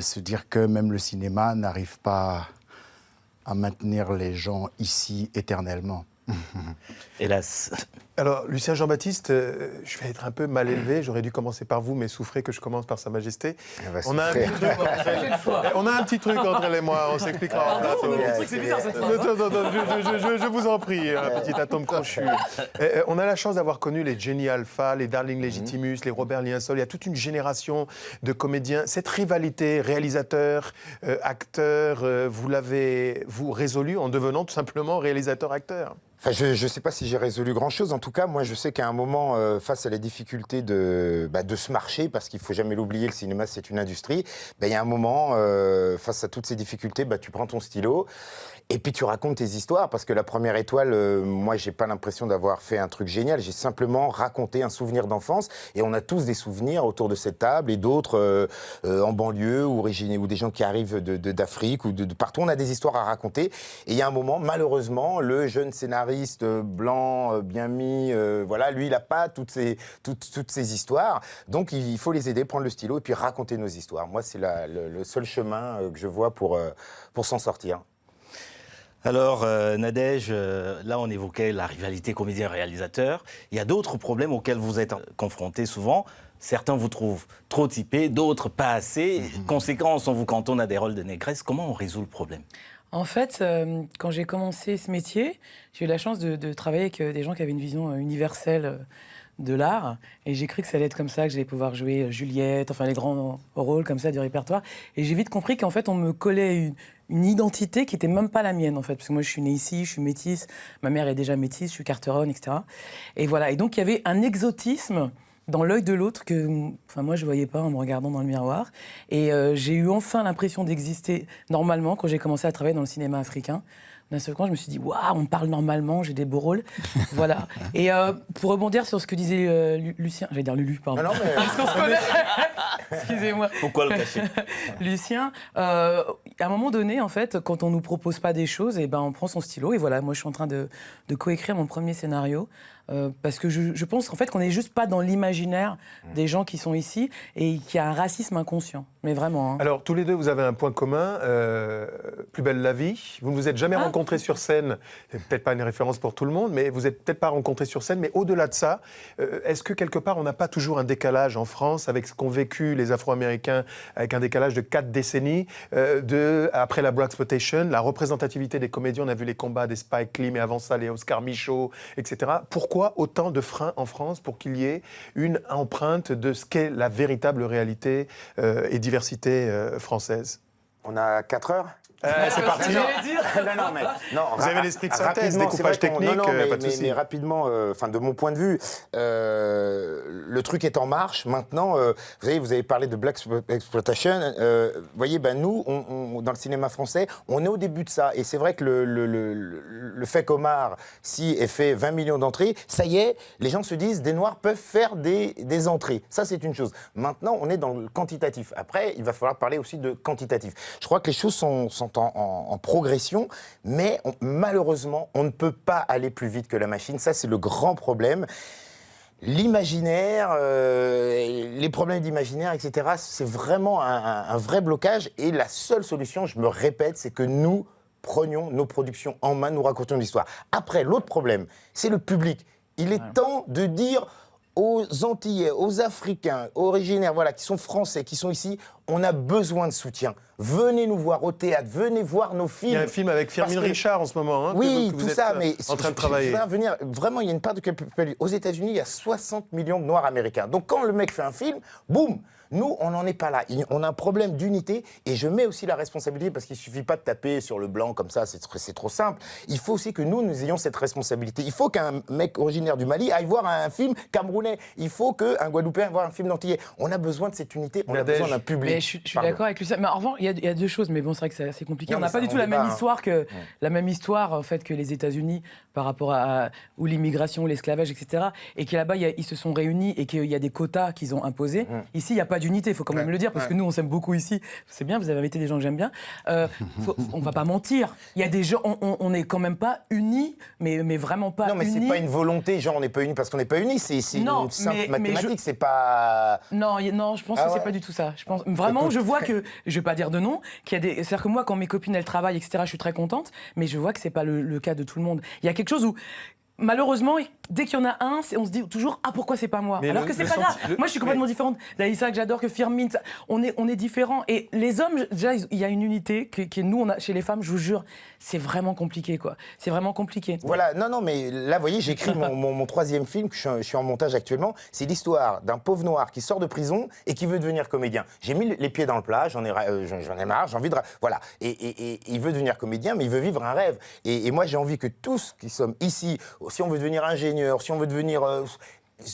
se dire que même le cinéma n'arrive pas à maintenir les gens ici éternellement. Hélas. Alors, Lucien Jean-Baptiste, je vais être un peu mal élevé. J'aurais dû commencer par vous, mais souffrez que je commence par Sa Majesté. On a un petit truc entre elle et moi. On s'expliquera en plateau. C'est bizarre cette fois. Je vous en prie, un petit atome crochu. On a la chance d'avoir connu les Jenny Alpha, les Darling Legitimus, les Robert Liensol. Il y a toute une génération de comédiens. Cette rivalité réalisateur, acteur, vous l'avez résolue en devenant tout simplement réalisateur-acteur. Enfin, je ne sais pas si j'ai résolu grand-chose. En tout cas, moi, je sais qu'à un moment, face à la difficulté de ce marché, parce qu'il ne faut jamais l'oublier, le cinéma, c'est une industrie, il y a un moment, face à toutes ces difficultés, tu prends ton stylo et puis tu racontes tes histoires. Parce que la première étoile, moi, je n'ai pas l'impression d'avoir fait un truc génial. J'ai simplement raconté un souvenir d'enfance. Et on a tous des souvenirs autour de cette table et d'autres en banlieue ou des gens qui arrivent d'Afrique ou de partout. On a des histoires à raconter. Et il y a un moment, malheureusement, le jeune scénariste blanc, bien mis, voilà, lui, il n'a pas toutes ces histoires. Donc, il faut les aider, prendre le stylo et puis raconter nos histoires. Moi, c'est le seul chemin que je vois pour s'en sortir. Alors, Nadège, là, on évoquait la rivalité comédien-réalisateur. Il y a d'autres problèmes auxquels vous êtes confrontés souvent. Certains vous trouvent trop typé, d'autres pas assez. Conséquence, on vous cantonne à des rôles de négresse. Comment on résout le problème ? En fait, quand j'ai commencé ce métier, j'ai eu la chance de travailler avec des gens qui avaient une vision universelle de l'art. Et j'ai cru que ça allait être comme ça, que j'allais pouvoir jouer Juliette, enfin les grands rôles comme ça du répertoire. Et j'ai vite compris qu'en fait, on me collait une identité qui n'était même pas la mienne, en fait. Parce que moi, je suis née ici, je suis métisse, ma mère est déjà métisse, je suis carteronne, etc. Et voilà. Et donc, il y avait un exotisme dans l'œil de l'autre que moi, je ne voyais pas en me regardant dans le miroir. Et j'ai eu enfin l'impression d'exister normalement quand j'ai commencé à travailler dans le cinéma africain. D'un seul coup, je me suis dit, waouh, on parle normalement, j'ai des beaux rôles. Voilà. Et pour rebondir sur ce que disait Lucien, j'allais dire Lulu, pardon. Non, mais... Parce qu'on se connaît. Excusez-moi. Pourquoi le cacher? Lucien, à un moment donné, en fait, quand on nous propose pas des choses, et ben, on prend son stylo. Et voilà, moi, je suis en train de coécrire mon premier scénario. Parce que je pense qu'en fait, qu'on n'est juste pas dans l'imaginaire des gens qui sont ici et qu'il y a un racisme inconscient. Mais vraiment. Hein. Alors, tous les deux, vous avez un point commun. Plus belle la vie. Vous ne vous êtes jamais rencontrés sur scène. C'est peut-être pas une référence pour tout le monde, mais vous n'êtes peut-être pas rencontrés sur scène. Mais au-delà de ça, est-ce que quelque part, on n'a pas toujours un décalage en France avec ce qu'ont vécu les Afro-Américains, avec un décalage de 4 décennies, après la Blaxploitation, la représentativité des comédiens, on a vu les combats des Spike Lee, mais avant ça, les Oscar Michaud, etc. Pourquoi autant de freins en France pour qu'il y ait une empreinte de ce qu'est la véritable réalité et diversité française? On a 4 heures. C'est parti. Vous avez l'esprit de synthèse, découpage technique, pas de souci. Mais rapidement, de mon point de vue, le truc est en marche. Maintenant, vous avez parlé de Blaxploitation. Vous voyez, nous, dans le cinéma français, on est au début de ça. Et c'est vrai que le fait qu'Omar, si ait fait 20 millions d'entrées, ça y est, les gens se disent, des Noirs peuvent faire des entrées. Ça, c'est une chose. Maintenant, on est dans le quantitatif. Après, il va falloir parler aussi de quantitatif. Je crois que les choses sont en progression, mais malheureusement, on ne peut pas aller plus vite que la machine. Ça, c'est le grand problème. L'imaginaire, les problèmes d'imaginaire, etc., c'est vraiment un vrai blocage. Et la seule solution, je me répète, c'est que nous prenions nos productions en main, nous racontions l'histoire. Après, l'autre problème, c'est le public. Il est temps de dire aux Antillais, aux Africains, originaires, qui sont français, qui sont ici, on a besoin de soutien. Venez nous voir au théâtre, venez voir nos films. Il y a un film avec Firmin Richard en ce moment. Oui, que tout vous ça, êtes mais en train de travailler. Je veux venir, vraiment, il y a une part de culpabilité. Aux États-Unis, il y a 60 millions de Noirs américains. Donc quand le mec fait un film, boum, nous, on n'en est pas là. On a un problème d'unité et je mets aussi la responsabilité parce qu'il ne suffit pas de taper sur le blanc comme ça, c'est trop simple. Il faut aussi que nous ayons cette responsabilité. Il faut qu'un mec originaire du Mali aille voir un film camerounais. Il faut qu'un Guadeloupéen aille voir un film d'Antillais. On a besoin de cette unité, on a besoin d'un public. Mais je suis d'accord avec Lucien. Mais en revanche, il y a deux choses, mais bon, c'est vrai que c'est assez compliqué. Non, on n'a pas du tout la même histoire en fait, que les États-Unis par rapport à ou l'immigration, ou l'esclavage, etc. Et que là-bas, ils se sont réunis et qu'il y a des quotas qu'ils ont imposés. Ici, il n'y a pas d'unité, il faut quand même le dire, parce que nous, on s'aime beaucoup ici. C'est bien, vous avez invité des gens que j'aime bien. On ne va pas mentir. Il y a des gens, on n'est quand même pas unis, mais vraiment pas unis. Non, mais c'est pas une volonté, genre on n'est pas unis parce qu'on n'est pas unis. C'est une simple mathématique, c'est pas... Non, je pense que c'est pas du tout ça. Je pense, vraiment, je vois que, je vais pas dire de nom, qu'il y a des... C'est-à-dire que moi, quand mes copines, elles travaillent, etc., je suis très contente, mais je vois que c'est pas le cas de tout le monde. Il y a quelque chose où... Malheureusement, dès qu'il y en a un, on se dit toujours « Ah, pourquoi c'est pas moi ?» Alors que c'est pas grave. Moi, je suis complètement différente. D'Aïssa, que j'adore, que Firmin, on est différents. Et les hommes, déjà, il y a une unité que nous, on a chez les femmes, je vous jure, c'est vraiment compliqué, quoi. C'est vraiment compliqué. Voilà, non, mais là, vous voyez, j'écris mon troisième film, que je suis en montage actuellement. C'est l'histoire d'un pauvre noir qui sort de prison et qui veut devenir comédien. J'ai mis les pieds dans le plat, j'en ai marre, j'ai envie de... Voilà. Et il veut devenir comédien, mais il veut vivre un rêve. Et moi, j'ai envie que tous qui sommes ici, si on veut devenir ingénieur, si on veut devenir...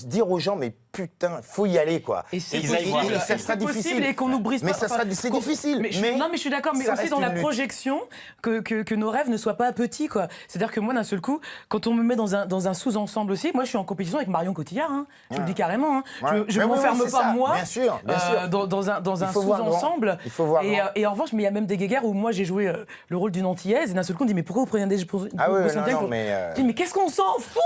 dire aux gens, mais putain, faut y aller, quoi. Et ça sera difficile. Et qu'on nous brise mais pas. C'est difficile. Non, mais je suis d'accord, mais aussi dans la projection, que nos rêves ne soient pas petits, quoi. C'est-à-dire que moi, d'un seul coup, quand on me met dans un sous-ensemble aussi, moi, je suis en compétition avec Marion Cotillard, hein. Je le dis carrément. Hein. Je ne m'enferme pas, moi, bien sûr. dans un sous-ensemble. Il faut voir. Et en revanche, mais il y a même des guéguerres où moi, j'ai joué le rôle d'une Antillaise, et d'un seul coup, on dit, mais pourquoi vous prenez des... mais qu'est-ce qu'on s'en fout?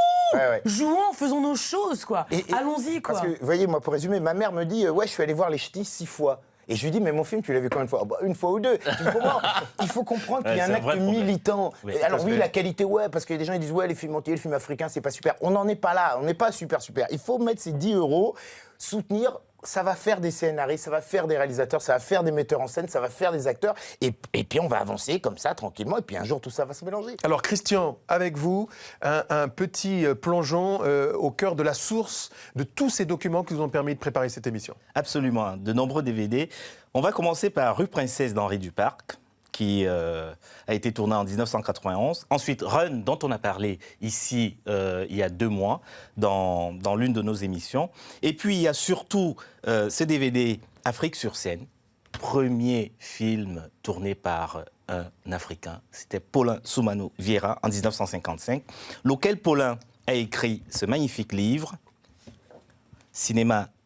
Jouons, faisons nos choses, quoi. Allons-y, quoi. Parce que, vous voyez, moi, pour résumer, ma mère me dit ouais, je suis allé voir les ch'tis 6 fois. Et je lui dis, mais mon film, tu l'as vu combien de fois? Une fois ou deux. Tu comprends? Il faut comprendre qu'il y a un acte militant. Alors oui, la qualité, parce que les gens ils disent, les films entiers, les films africains, c'est pas super. On n'en est pas là, on n'est pas super. Il faut mettre ces 10 €, soutenir. Ça va faire des scénaristes, ça va faire des réalisateurs, ça va faire des metteurs en scène, ça va faire des acteurs. Et puis on va avancer comme ça, tranquillement. Et puis un jour, tout ça va se mélanger. Alors Christian, avec vous, un petit plongeon au cœur de la source de tous ces documents qui vous ont permis de préparer cette émission. Absolument, de nombreux DVD. On va commencer par Rue Princesse d'Henri Duparc, qui a été tourné en 1991. Ensuite, Run, dont on a parlé ici il y a 2 mois, dans l'une de nos émissions. Et puis, il y a surtout ces DVD Afrique sur scène, premier film tourné par un Africain. C'était Paulin Soumano Vieira en 1955, lequel Paulin a écrit ce magnifique livre,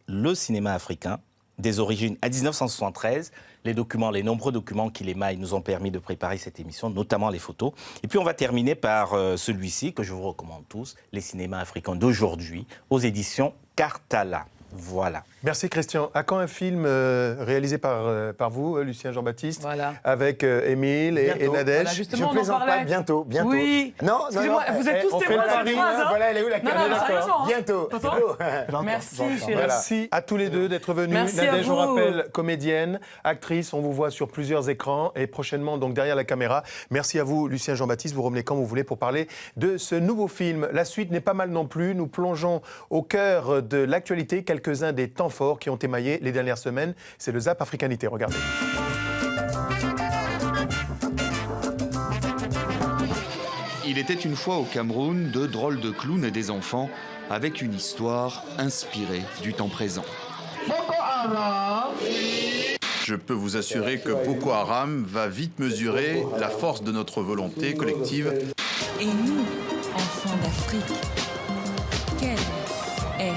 Le cinéma africain, des origines à 1973. Les nombreux documents qu'il émaille nous ont permis de préparer cette émission, notamment les photos. Et puis on va terminer par celui-ci que je vous recommande tous, Les cinémas africains d'aujourd'hui, aux éditions Cartala. Voilà. Merci Christian. À quand un film réalisé par vous, Lucien Jean-Baptiste, avec Émile et Nadège? Voilà, justement, je plaisante pas, bientôt. Oui. Non, vous êtes tous témoins de cette phrase. Voilà, elle est où la caméra? Bientôt. Merci, chérie. Merci à tous les deux d'être venus. Nadège, on rappelle, comédienne, actrice. On vous voit sur plusieurs écrans et prochainement donc derrière la caméra. Merci à vous, Lucien Jean-Baptiste. Vous revenez quand vous voulez pour parler de ce nouveau film. La suite n'est pas mal non plus. Nous plongeons au cœur de l'actualité. Quelques-uns des temps forts qui ont émaillé les dernières semaines. C'est le Zap Africanité. Regardez. Il était une fois au Cameroun deux drôles de clowns et des enfants avec une histoire inspirée du temps présent. Je peux vous assurer que Boko Haram va vite mesurer la force de notre volonté collective. Et nous, enfants d'Afrique, quel est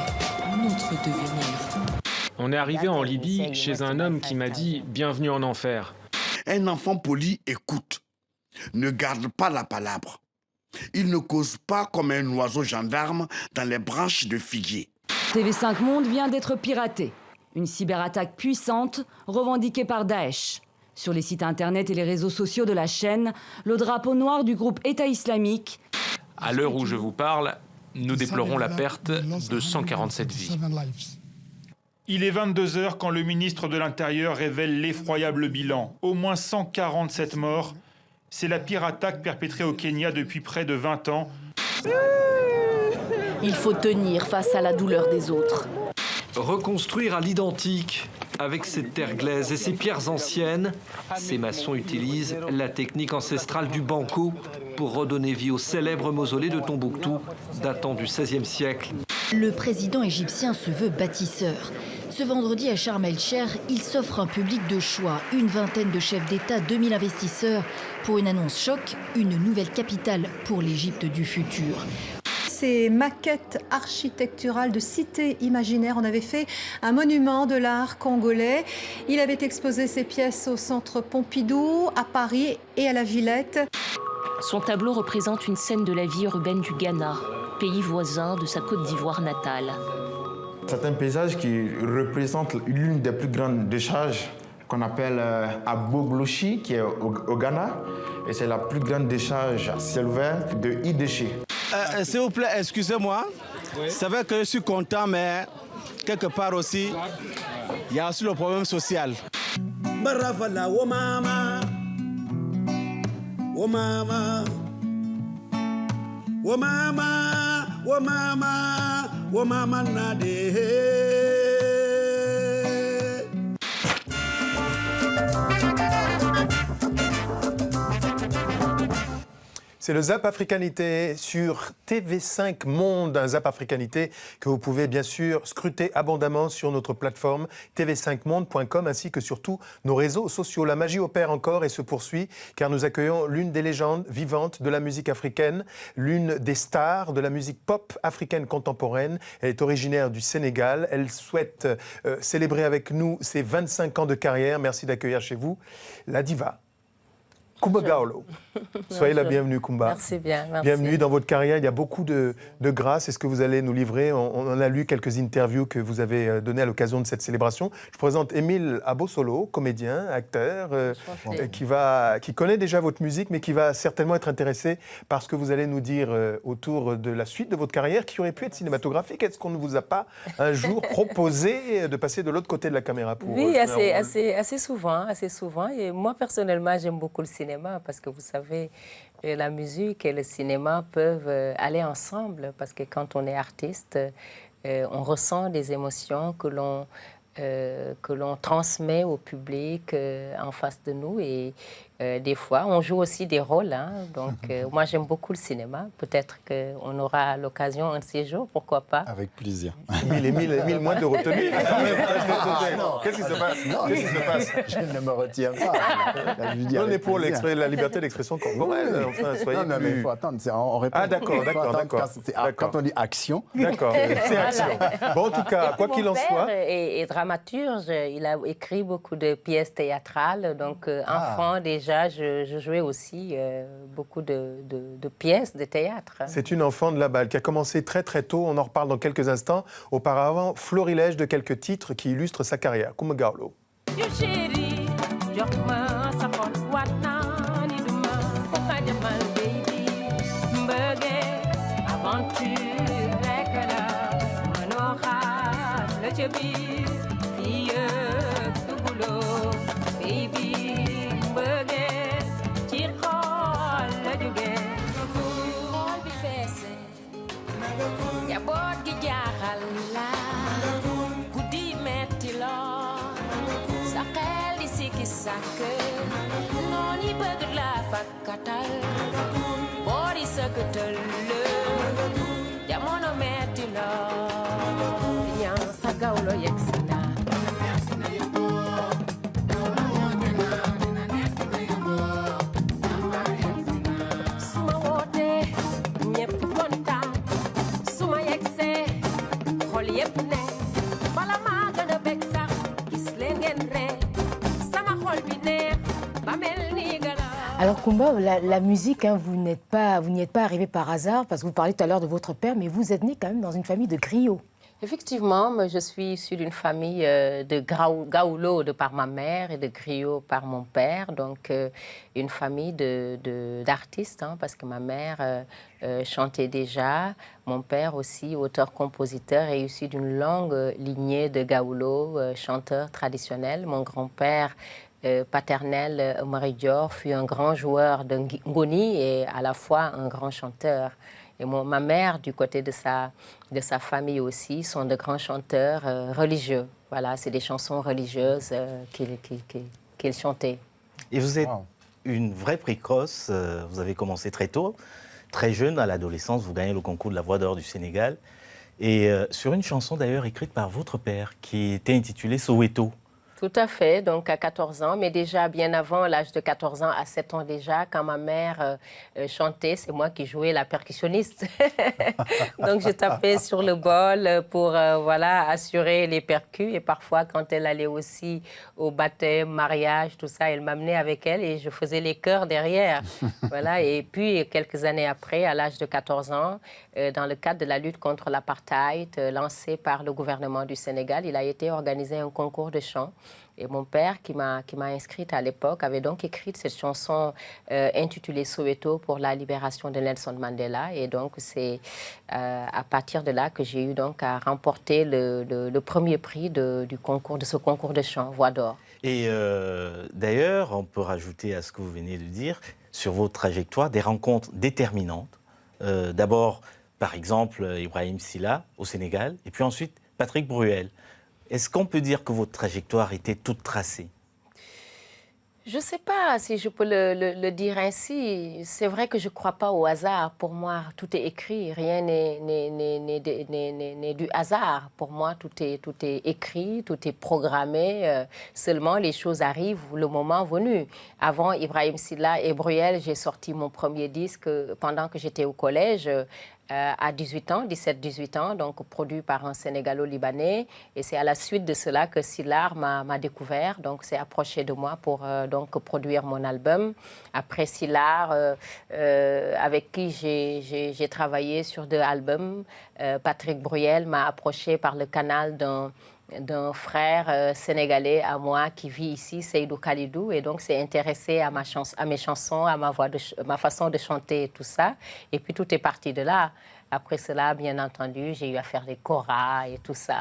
notre devenir? On est arrivé en Libye chez un homme qui m'a dit « Bienvenue en enfer ». Un enfant poli écoute, ne garde pas la palabre. Il ne cause pas comme un oiseau gendarme dans les branches de figuier. TV5 Monde vient d'être piraté. Une cyberattaque puissante revendiquée par Daesh. Sur les sites internet et les réseaux sociaux de la chaîne, le drapeau noir du groupe État islamique. À l'heure où je vous parle, nous déplorons la perte de 147 vies. Il est 22h quand le ministre de l'Intérieur révèle l'effroyable bilan. Au moins 147 morts. C'est la pire attaque perpétrée au Kenya depuis près de 20 ans. Il faut tenir face à la douleur des autres. Reconstruire à l'identique, avec cette terre glaise et ces pierres anciennes, ces maçons utilisent la technique ancestrale du banco pour redonner vie au célèbre mausolée de Tombouctou, datant du XVIe siècle. Le président égyptien se veut bâtisseur. Ce vendredi à Sharm el-Sheikh, il s'offre un public de choix, une vingtaine de chefs d'État, 2000 investisseurs, pour une annonce choc, une nouvelle capitale pour l'Égypte du futur. Ces maquettes architecturales de cités imaginaires. On avait fait un monument de l'art congolais. Il avait exposé ses pièces au centre Pompidou, à Paris et à la Villette. Son tableau représente une scène de la vie urbaine du Ghana, pays voisin de sa Côte d'Ivoire natale. C'est un paysage qui représente l'une des plus grandes décharges qu'on appelle Abogloshi, qui est au Ghana. Et c'est la plus grande décharge à ciel ouvert de e-déchets. S'il vous plaît, excusez-moi. Oui. C'est vrai que je suis content, mais quelque part aussi, il y a aussi le problème social. C'est le Zap Africanité sur TV5 Monde, un Zap Africanité que vous pouvez bien sûr scruter abondamment sur notre plateforme tv5monde.com ainsi que sur tous nos réseaux sociaux. La magie opère encore et se poursuit car nous accueillons l'une des légendes vivantes de la musique africaine, l'une des stars de la musique pop africaine contemporaine. Elle est originaire du Sénégal. Elle souhaite célébrer avec nous ses 25 ans de carrière. Merci d'accueillir chez vous la diva Kumba Gawlo. Soyez la bienvenue, Kumba. Merci bien. Merci. Bienvenue dans votre carrière. Il y a beaucoup de grâce. Est-ce que vous allez nous livrer? On en a lu quelques interviews que vous avez données à l'occasion de cette célébration. Je présente Émile Abosolo, comédien, acteur, qui connaît déjà votre musique, mais qui va certainement être intéressé par ce que vous allez nous dire autour de la suite de votre carrière, qui aurait pu être cinématographique. Est-ce qu'on ne vous a pas un jour proposé de passer de l'autre côté de la caméra pour Oui, assez souvent. Et moi, personnellement, j'aime beaucoup le cinéma parce que vous savez, la musique et le cinéma peuvent aller ensemble parce que quand on est artiste, on ressent des émotions que l'on transmet au public en face de nous et des fois. On joue aussi des rôles, hein, donc moi j'aime beaucoup le cinéma. Peut-être qu'on aura l'occasion un de ces jours, pourquoi pas. Avec plaisir. 1000 mois de retenue. Qu'est-ce qui se passe? Non, Qu'est-ce qui se passe? je ne me retiens pas. On est pour la liberté d'expression corporelle. Enfin, soyez non, mais il faut attendre. On répond. Ah d'accord. Quand on dit action. D'accord, c'est action. Bon, en tout cas, quoi qu'il en soit. Mon père est dramaturge. Il a écrit beaucoup de pièces théâtrales. Donc, enfant, déjà, je jouais aussi beaucoup de pièces de théâtre. C'est une enfant de la balle qui a commencé très très tôt. On en reparle dans quelques instants. Auparavant, florilège de quelques titres qui illustrent sa carrière. Kumagaulo. Alors Kumba, la musique, hein, vous n'y êtes pas arrivé par hasard, parce que vous parliez tout à l'heure de votre père, mais vous êtes né quand même dans une famille de griots. Effectivement, je suis issue d'une famille de gaoulo de par ma mère et de griots par mon père, donc une famille d'artistes, hein, parce que ma mère chantait déjà, mon père aussi, auteur-compositeur, est issu d'une longue lignée de gaoulo, chanteurs traditionnels. Mon grand-père paternel, Omar Dior, fut un grand joueur de ngoni et à la fois un grand chanteur. Et ma mère, du côté de sa famille aussi, sont de grands chanteurs religieux. Voilà, c'est des chansons religieuses qu'ils chantaient. Et vous êtes une vraie précoce, vous avez commencé très tôt, très jeune, à l'adolescence, vous gagnez le concours de la Voix d'Or du Sénégal. Et sur une chanson d'ailleurs écrite par votre père, qui était intitulée Soweto. Tout à fait, donc à 14 ans, mais déjà bien avant l'âge de 14 ans, à 7 ans déjà, quand ma mère chantait, c'est moi qui jouais la percussionniste. Donc je tapais sur le bol pour voilà, assurer les percus, et parfois quand elle allait aussi au baptême, mariage, tout ça, elle m'amenait avec elle et je faisais les chœurs derrière. Voilà. Et puis quelques années après, à l'âge de 14 ans, dans le cadre de la lutte contre l'apartheid lancée par le gouvernement du Sénégal, il a été organisé un concours de chant. Et mon père, qui m'a inscrite à l'époque, avait donc écrit cette chanson intitulée Soweto pour la libération de Nelson Mandela. Et donc, c'est à partir de là que j'ai eu donc à remporter le premier prix de ce concours de chant, Voix d'Or. Et d'ailleurs, on peut rajouter à ce que vous venez de dire, sur votre trajectoire, des rencontres déterminantes. D'abord, par exemple, Ibrahim Silla au Sénégal, et puis ensuite Patrick Bruel. Est-ce qu'on peut dire que votre trajectoire était toute tracée? Je ne sais pas si je peux le dire ainsi. C'est vrai que je ne crois pas au hasard. Pour moi, tout est écrit. Rien n'est du hasard. Pour moi, tout est écrit, tout est programmé. Seulement, les choses arrivent le moment venu. Avant Ibrahim Silla et Bruel, j'ai sorti mon premier disque pendant que j'étais au collège. À 18 ans, 17-18 ans, donc produit par un Sénégalo-Libanais. Et c'est à la suite de cela que Sylar m'a découvert, donc s'est approché de moi pour donc produire mon album. Après Sylar, avec qui j'ai travaillé sur 2 albums, Patrick Bruel m'a approché par le canal d'un frère sénégalais à moi qui vit ici, Seydou Khalidou, et donc s'est intéressé à mes chansons, à ma façon de chanter et tout ça. Et puis tout est parti de là. Après cela, bien entendu, j'ai eu à faire des choras et tout ça.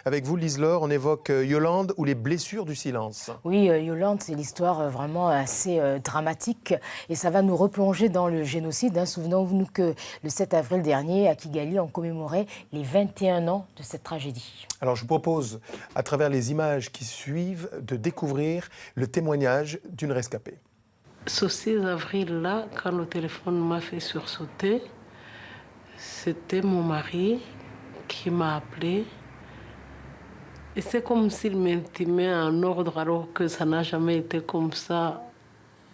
Avec vous, Lise-Laure, on évoque Yolande ou les blessures du silence. Oui, Yolande, c'est l'histoire vraiment assez dramatique et ça va nous replonger dans le génocide. Hein. Souvenons-nous que le 7 avril dernier, à Kigali, on commémorait les 21 ans de cette tragédie. Alors je vous propose, à travers les images qui suivent, de découvrir le témoignage d'une rescapée. Ce 6 avril-là, quand le téléphone m'a fait sursauter, c'était mon mari qui m'a appelé. Et c'est comme s'il m'intimait en ordre alors que ça n'a jamais été comme ça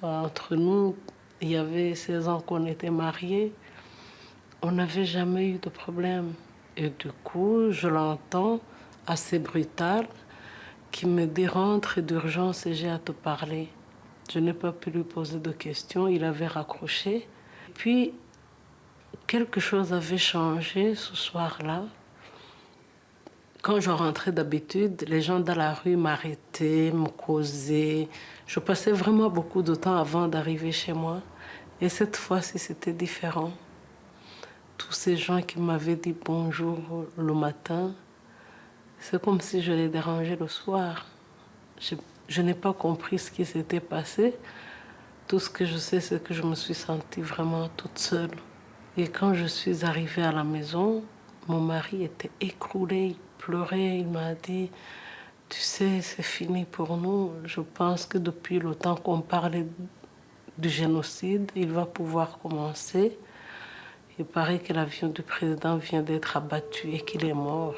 entre nous. Il y avait 16 ans qu'on était mariés. On n'avait jamais eu de problème. Et du coup, je l'entends assez brutal qui me dit « rentre d'urgence et j'ai à te parler ». Je n'ai pas pu lui poser de questions, il avait raccroché. Puis, quelque chose avait changé ce soir-là. Quand je rentrais d'habitude, les gens dans la rue m'arrêtaient, me causaient. Je passais vraiment beaucoup de temps avant d'arriver chez moi. Et cette fois-ci, c'était différent. Tous ces gens qui m'avaient dit bonjour le matin, c'est comme si je les dérangeais le soir. Je n'ai pas compris ce qui s'était passé. Tout ce que je sais, c'est que je me suis sentie vraiment toute seule. Et quand je suis arrivée à la maison, mon mari était écroulé, il pleurait, il m'a dit « Tu sais, c'est fini pour nous. Je pense que depuis le temps qu'on parlait du génocide, il va pouvoir commencer. Il paraît que l'avion du président vient d'être abattu et qu'il est mort. »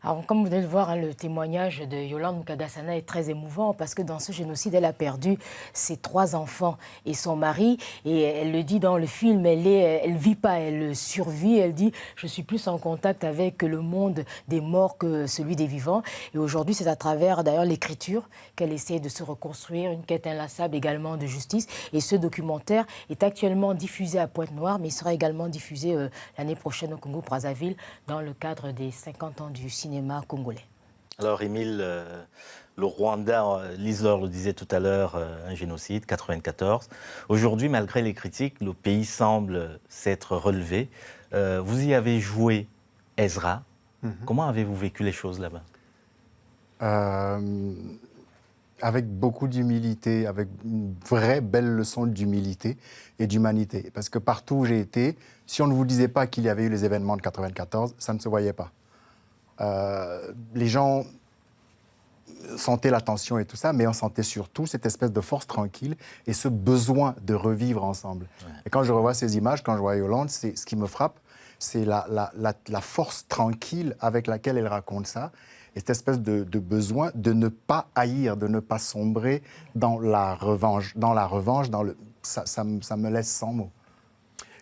Alors, comme vous allez le voir, hein, le témoignage de Yolande Mukadassana est très émouvant parce que dans ce génocide, elle a perdu ses 3 enfants et son mari. Et elle le dit dans le film, elle vit pas, elle survit. Elle dit « Je suis plus en contact avec le monde des morts que celui des vivants ». Et aujourd'hui, c'est à travers d'ailleurs l'écriture qu'elle essaie de se reconstruire, une quête inlassable également de justice. Et ce documentaire est actuellement diffusé à Pointe-Noire, mais il sera également diffusé l'année prochaine au Congo-Brazzaville dans le cadre des 50 ans du cinéma congolais. Alors, Émile, le Rwanda, Lise-Laure le disait tout à l'heure, un génocide, 94. Aujourd'hui, malgré les critiques, le pays semble s'être relevé. Vous y avez joué Ezra. Comment avez-vous vécu les choses là-bas? Avec beaucoup d'humilité, avec une vraie belle leçon d'humilité et d'humanité. Parce que partout où j'ai été, si on ne vous disait pas qu'il y avait eu les événements de 94, ça ne se voyait pas. Les gens sentaient la tension et tout ça, mais on sentait surtout cette espèce de force tranquille et ce besoin de revivre ensemble. Ouais. Et quand je revois ces images, quand je vois Yolande, ce qui me frappe, c'est la force tranquille avec laquelle elle raconte ça. Et cette espèce de besoin de ne pas haïr, de ne pas sombrer dans la revanche. Ça me laisse sans mots.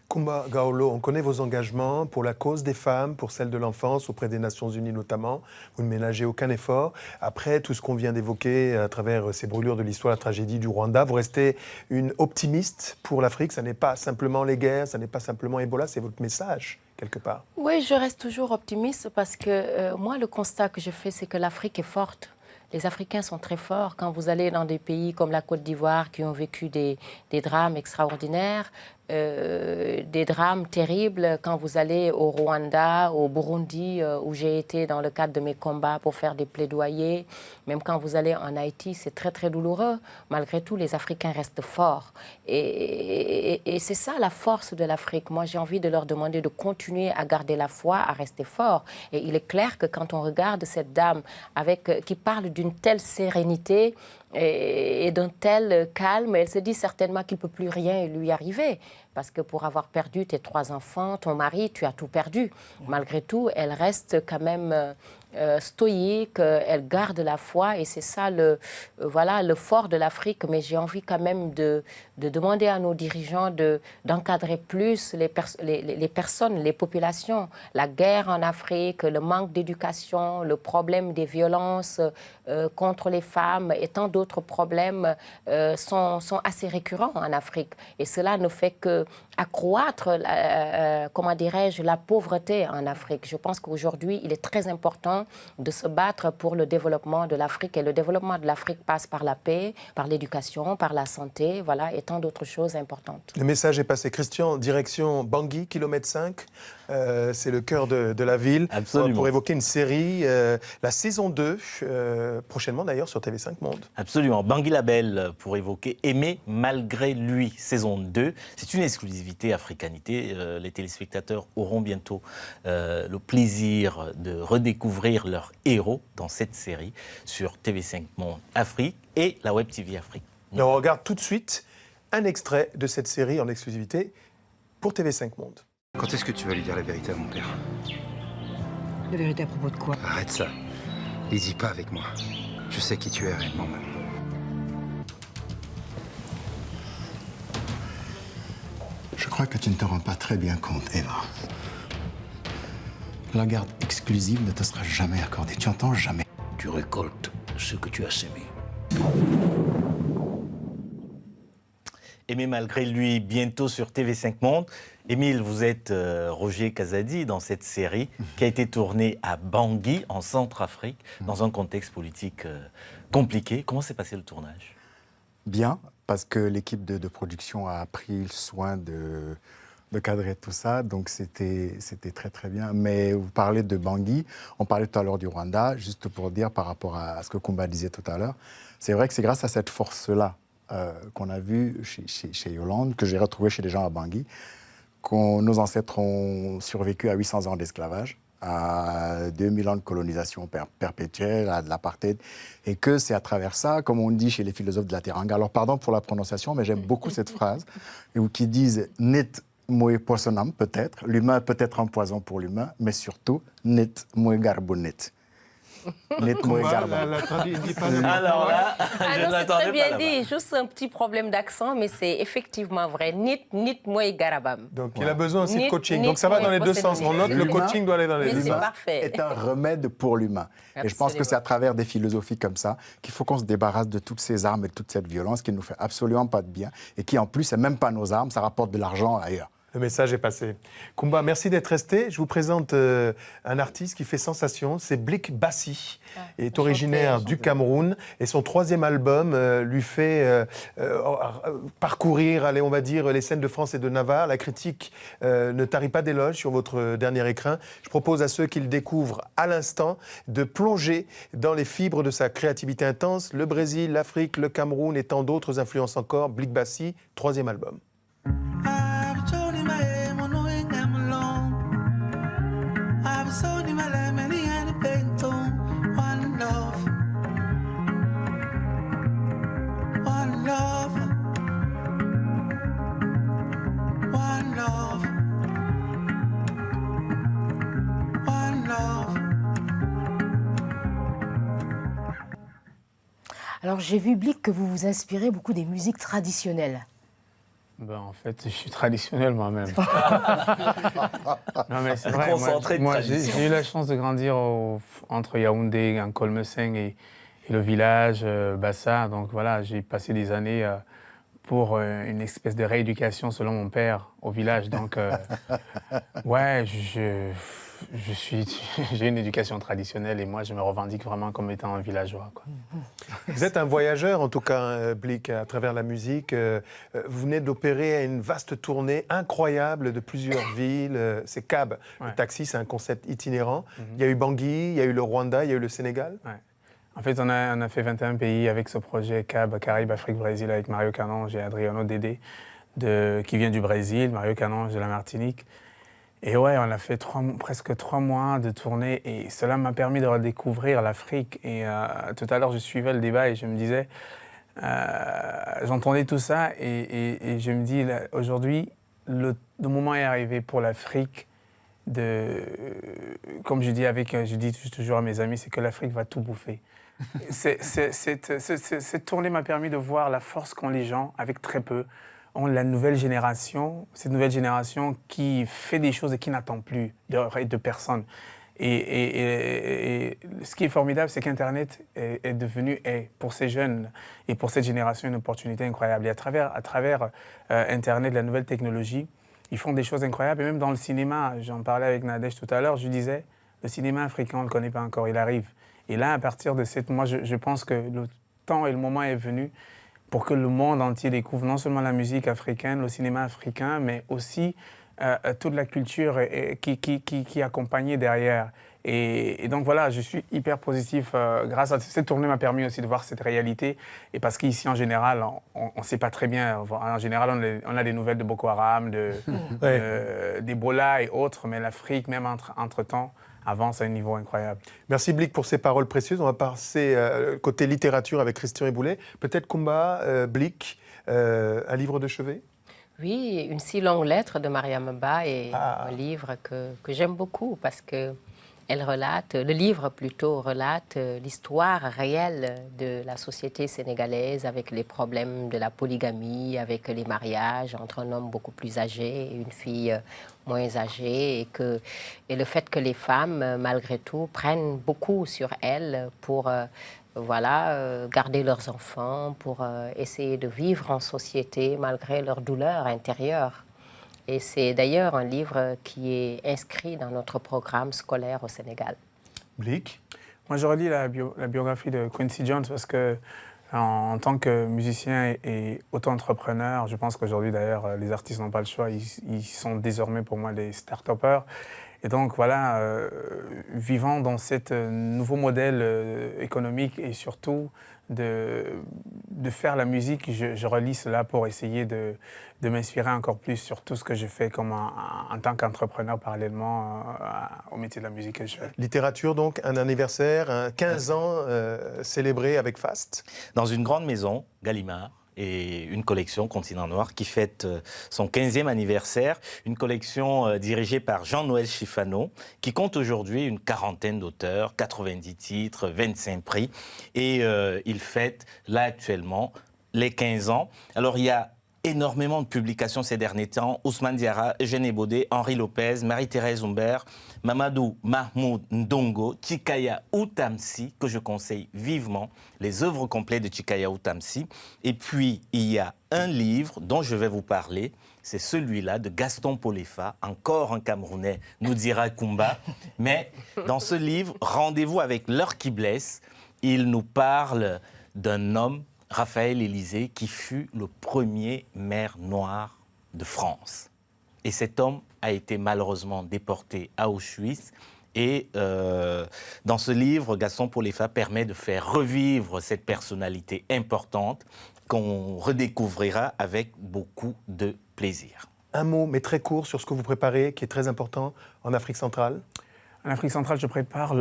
Kumba Gawlo, on connaît vos engagements pour la cause des femmes, pour celle de l'enfance, auprès des Nations Unies notamment. Vous ne ménagez aucun effort. Après tout ce qu'on vient d'évoquer à travers ces brûlures de l'histoire, la tragédie du Rwanda, vous restez une optimiste pour l'Afrique. Ça n'est pas simplement les guerres, ça n'est pas simplement Ebola, c'est votre message, quelque part. Oui, je reste toujours optimiste parce que moi, le constat que je fais, c'est que l'Afrique est forte. Les Africains sont très forts. Quand vous allez dans des pays comme la Côte d'Ivoire qui ont vécu des drames extraordinaires, des drames terribles, quand vous allez au Rwanda, au Burundi, où j'ai été dans le cadre de mes combats pour faire des plaidoyers, même quand vous allez en Haïti, c'est très très douloureux. Malgré tout, les Africains restent forts. Et c'est ça la force de l'Afrique. Moi, j'ai envie de leur demander de continuer à garder la foi, à rester forts. Et il est clair que quand on regarde cette dame qui parle d'une telle sérénité et d'un tel calme, elle se dit certainement qu'il ne peut plus rien lui arriver. Parce que pour avoir perdu tes 3 enfants, ton mari, tu as tout perdu. Malgré tout, elle reste quand même stoïque, elle garde la foi et c'est ça le fort de l'Afrique. Mais j'ai envie quand même de demander à nos dirigeants d'encadrer plus les personnes, les populations. La guerre en Afrique, le manque d'éducation, le problème des violences contre les femmes et tant d'autres problèmes sont assez récurrents en Afrique. Et cela ne fait que accroître, comment dirais-je, la pauvreté en Afrique. Je pense qu'aujourd'hui, il est très important de se battre pour le développement de l'Afrique. Et le développement de l'Afrique passe par la paix, par l'éducation, par la santé, voilà, et tant d'autres choses importantes. Le message est passé. Christian, direction Bangui, kilomètre 5. C'est le cœur de la ville. Absolument. Pour évoquer une série, la saison 2, prochainement d'ailleurs sur TV5 Monde. Absolument. Bangui Label pour évoquer Aimer malgré lui, saison 2. C'est une exclusivité Africanité. Les téléspectateurs auront bientôt le plaisir de redécouvrir leurs héros dans cette série sur TV5 Monde Afrique et la Web TV Afrique. Et on regarde tout de suite un extrait de cette série en exclusivité pour TV5 Monde. Quand est-ce que tu vas lui dire la vérité à mon père? La vérité à propos de quoi? Arrête ça. Les dis pas avec moi. Je sais qui tu es réellement, maman. Je crois que tu ne te rends pas très bien compte, Eva. La garde exclusive ne te sera jamais accordée. Tu entends? Jamais. Tu récoltes ce que tu as sémé. Aimer malgré lui, bientôt sur TV5 Monde. Émile, vous êtes Roger Kazadi dans cette série qui a été tournée à Bangui, en Centrafrique, dans un contexte politique compliqué. Comment s'est passé le tournage? Bien, parce que l'équipe de production a pris le soin de cadrer tout ça, donc c'était très très bien. Mais vous parlez de Bangui, on parlait tout à l'heure du Rwanda, juste pour dire par rapport à ce que Kumba disait tout à l'heure, c'est vrai que c'est grâce à cette force-là qu'on a vue chez Yolande, que j'ai retrouvée chez les gens à Bangui, que nos ancêtres ont survécu à 800 ans d'esclavage, à 2000 ans de colonisation perpétuelle, à de l'apartheid, et que c'est à travers ça, comme on dit chez les philosophes de la Teranga. Alors pardon pour la prononciation, mais j'aime beaucoup cette phrase, qui disent « Nit moe poisonam » peut-être, l'humain peut être un poison pour l'humain, mais surtout « Nit moe garbonet ». Alors là, je c'est très bien dit, juste un petit problème d'accent, mais c'est effectivement vrai. Nit moi garabam. Donc il a besoin aussi de coaching. Donc ça va dans les deux sens. On note le coaching doit aller dans les deux sens. C'est parfait. C'est un remède pour l'humain. Et je pense que c'est à travers des philosophies comme ça qu'il faut qu'on se débarrasse de toutes ces armes et de toute cette violence qui ne nous fait absolument pas de bien et qui en plus, c'est même pas nos armes, ça rapporte de l'argent ailleurs. Le message est passé. Kumba, merci d'être resté. Je vous présente un artiste qui fait sensation, c'est Blik Bassi. Il est originaire du Cameroun et son troisième album lui fait parcourir, allez, on va dire, les scènes de France et de Navarre. La critique ne tarit pas d'éloges sur votre dernier écrin. Je propose à ceux qui le découvrent à l'instant de plonger dans les fibres de sa créativité intense. Le Brésil, l'Afrique, le Cameroun et tant d'autres influences encore. Blik Bassi, troisième album. Alors j'ai vu, Blik, que vous vous inspirez beaucoup des musiques traditionnelles. Ben, en fait, je suis traditionnel moi-même. Non, mais c'est vrai, moi j'ai eu la chance de grandir entre Yaoundé, Nkolmeseng et le village Bassa. Donc voilà, j'ai passé des années pour une espèce de rééducation selon mon père au village. Donc ouais, j'ai une éducation traditionnelle et moi je me revendique vraiment comme étant un villageois, quoi. Vous êtes un voyageur en tout cas, Blik, à travers la musique. Vous venez d'opérer une vaste tournée incroyable de plusieurs villes. C'est Cab. Ouais. Le taxi, c'est un concept itinérant. Il y a eu Bangui, il y a eu le Rwanda, il y a eu le Sénégal. Ouais. En fait, on a fait 21 pays avec ce projet Cab, Caraïbes, Afrique, Brésil, avec Mario Canonge et Adriano Dédé, qui vient du Brésil, Mario Canonge de la Martinique. Et ouais, on a fait presque 3 mois de tournée et cela m'a permis de redécouvrir l'Afrique. Et tout à l'heure, je suivais le débat et je me disais, j'entendais tout ça et je me dis, aujourd'hui, le moment est arrivé pour l'Afrique comme je dis toujours à mes amis, c'est que l'Afrique va tout bouffer. Cette tournée m'a permis de voir la force qu'ont les gens avec très peu. La nouvelle génération, cette nouvelle génération qui fait des choses et qui n'attend plus de personne. Et ce qui est formidable, c'est qu'Internet est devenu, pour ces jeunes et pour cette génération, une opportunité incroyable. Et à travers Internet, la nouvelle technologie, ils font des choses incroyables. Et même dans le cinéma, j'en parlais avec Nadège tout à l'heure, je disais, le cinéma africain, on ne le connaît pas encore, il arrive. Et là, à partir de cette... Moi, je pense que le temps et le moment est venu pour que le monde entier découvre non seulement la musique africaine, le cinéma africain, mais aussi toute la culture qui accompagnait derrière. Et donc voilà, je suis hyper positif. Grâce à cette tournée m'a permis aussi de voir cette réalité. Et parce qu'ici, en général, on ne sait pas très bien. En général, on a des nouvelles de Boko Haram, d'Ebola et autres. Mais l'Afrique, même entre-temps, avance à un niveau incroyable. Merci Blick pour ces paroles précieuses. On va passer côté littérature avec Christian Éboulet. Peut-être Kumba, Blick, un livre de chevet? Oui, Une si longue lettre de Mariam Ba est un livre que j'aime beaucoup parce que le livre plutôt relate l'histoire réelle de la société sénégalaise avec les problèmes de la polygamie, avec les mariages entre un homme beaucoup plus âgé et une fille moins âgée et le fait que les femmes, malgré tout, prennent beaucoup sur elles pour garder leurs enfants, pour essayer de vivre en société malgré leur douleur intérieure. Et c'est d'ailleurs un livre qui est inscrit dans notre programme scolaire au Sénégal. Blick? Moi, je relis la biographie de Quincy Jones parce que, en tant que musicien et auto-entrepreneur, je pense qu'aujourd'hui, d'ailleurs, les artistes n'ont pas le choix. Ils sont désormais, pour moi, des start-upers. Et donc, voilà, vivant dans ce nouveau modèle économique et surtout de faire la musique, je relis cela pour essayer de m'inspirer encore plus sur tout ce que je fais en tant qu'entrepreneur parallèlement au métier de la musique que je fais. Littérature, donc, un anniversaire, 15 ans célébré avec Fast. Dans une grande maison, Gallimard, et une collection Continent Noir qui fête son 15e anniversaire, une collection dirigée par Jean-Noël Schifano qui compte aujourd'hui une quarantaine d'auteurs, 90 titres, 25 prix et il fête là actuellement les 15 ans. Alors il y a énormément de publications ces derniers temps. Ousmane Diarra, Eugène Ebodé, Henri Lopez, Marie-Thérèse Humbert, Mamadou Mahmoud Ndongo, Tchikaya Outamsi, que je conseille vivement, les œuvres complètes de Tchikaya Outamsi. Et puis, il y a un livre dont je vais vous parler, c'est celui-là de Gaston Polefa, encore un Camerounais, nous dira Kumba. Mais dans ce livre, Rendez-vous avec l'heure qui blesse, il nous parle d'un homme, Raphaël Élysée, qui fut le premier maire noir de France. Et cet homme a été malheureusement déporté à Auschwitz. Et dans ce livre, Gaston Polefa permet de faire revivre cette personnalité importante qu'on redécouvrira avec beaucoup de plaisir. Un mot, mais très court, sur ce que vous préparez, qui est très important en Afrique centrale. En Afrique centrale, je prépare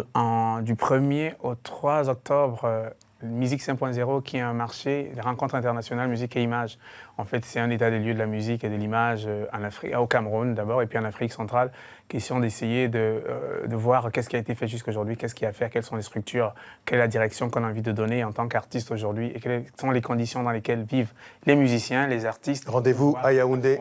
du 1er au 3 octobre Musique 5.0, qui est un marché, les rencontres internationales musique et images. En fait, c'est un état des lieux de la musique et de l'image au Cameroun d'abord, et puis en Afrique centrale. Question d'essayer de voir qu'est-ce qui a été fait jusqu'aujourd'hui, qu'est-ce qu'il y a à faire, quelles sont les structures, quelle est la direction qu'on a envie de donner en tant qu'artiste aujourd'hui, et quelles sont les conditions dans lesquelles vivent les musiciens, les artistes. Rendez-vous à Yaoundé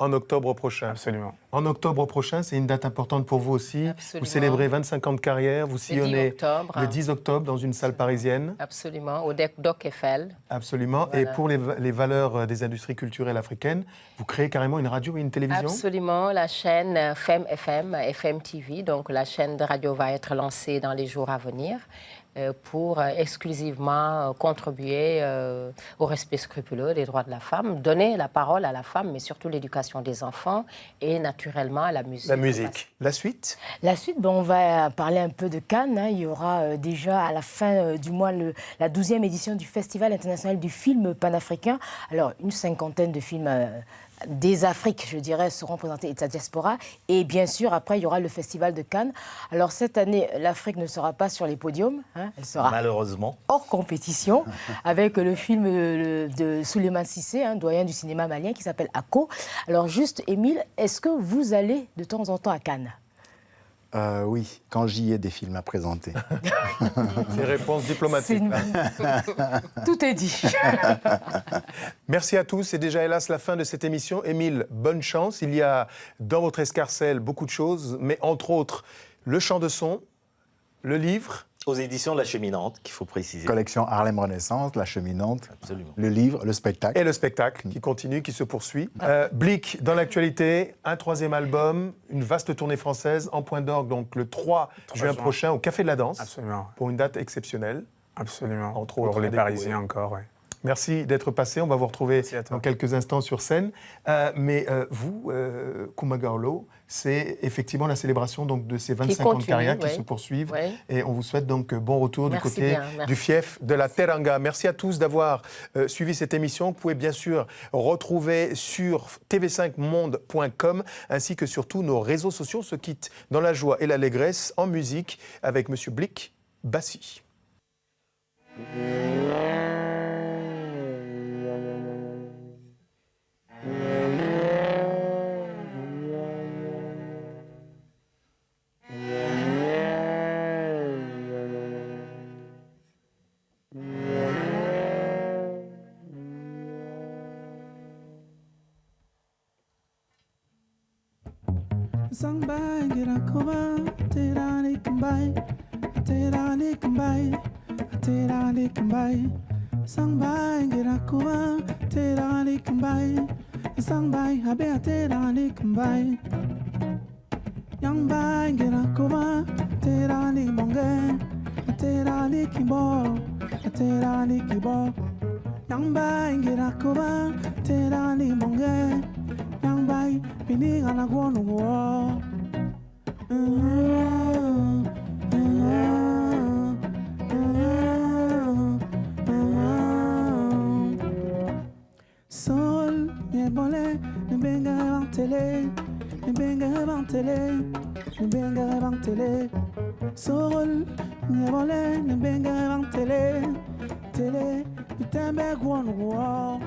en octobre prochain. Absolument. En octobre prochain, c'est une date importante pour vous aussi. Absolument. Vous célébrez 25 ans de carrière, vous sillonnez le 10 octobre dans une salle parisienne. Absolument, au Doc Eiffel. Absolument. Voilà. Et pour les valeurs des industries culturelles africaines, vous créez carrément une radio et une télévision? Absolument, la chaîne FEM FM, FM TV, donc la chaîne de radio va être lancée dans les jours à venir pour exclusivement contribuer au respect scrupuleux des droits de la femme, donner la parole à la femme, mais surtout l'éducation des enfants et naturellement la musique. La musique. La suite? La suite, on va parler un peu de Cannes. Il y aura déjà à la fin du mois la 12e édition du Festival international du film panafricain. Alors, une cinquantaine de films des Afriques, je dirais, seront présentés et de sa diaspora. Et bien sûr, après, il y aura le Festival de Cannes. Alors, cette année, l'Afrique ne sera pas sur les podiums. Elle sera malheureusement hors compétition avec le film de Souleymane Cissé, doyen du cinéma malien, qui s'appelle Ako. Alors, juste, Émile, est-ce que vous allez de temps en temps à Cannes? Oui, quand j'y ai des films à présenter. Ces réponses diplomatiques. Tout est dit. Merci à tous. C'est déjà, hélas, la fin de cette émission. Émile, bonne chance. Il y a dans votre escarcelle beaucoup de choses, mais entre autres, le chant de son, Le livre aux éditions de La Cheminante, qu'il faut préciser. Collection Harlem Renaissance, La Cheminante. Absolument. Le livre, le spectacle. Et le spectacle qui continue, qui se poursuit. Blic, dans l'actualité, un 3e album, une vaste tournée française en point d'orgue, donc le 3 juin prochain au Café de la Danse. Absolument. Pour une date exceptionnelle. Absolument. Entre autres, pour les Parisiens encore, oui. Merci d'être passé. On va vous retrouver dans quelques instants sur scène. Mais vous, Kumagawlo, c'est effectivement la célébration donc, de ces 25 ans de carrière qui se poursuivent. Oui. Et on vous souhaite donc bon retour du côté bien, du fief de la Teranga. Merci à tous d'avoir suivi cette émission. Vous pouvez bien sûr retrouver sur tv5monde.com ainsi que sur tous nos réseaux sociaux. On se quitte dans la joie et l'allégresse en musique avec Monsieur Blic Bassi. Sangbai girakoba terani kambai terani kambai terani kambai Sangbai girakoba terani kambai Sangbai habe terani kambai Yangbai girakoba terani bonge terani kibo terani kibo Yangbai girakoba terani bonge Yangbai pini gana guano wo Sol nebole nebenga vantele nebenga vantele nebenga vantele Sol nebole nebenga vantele tele itembe guano wo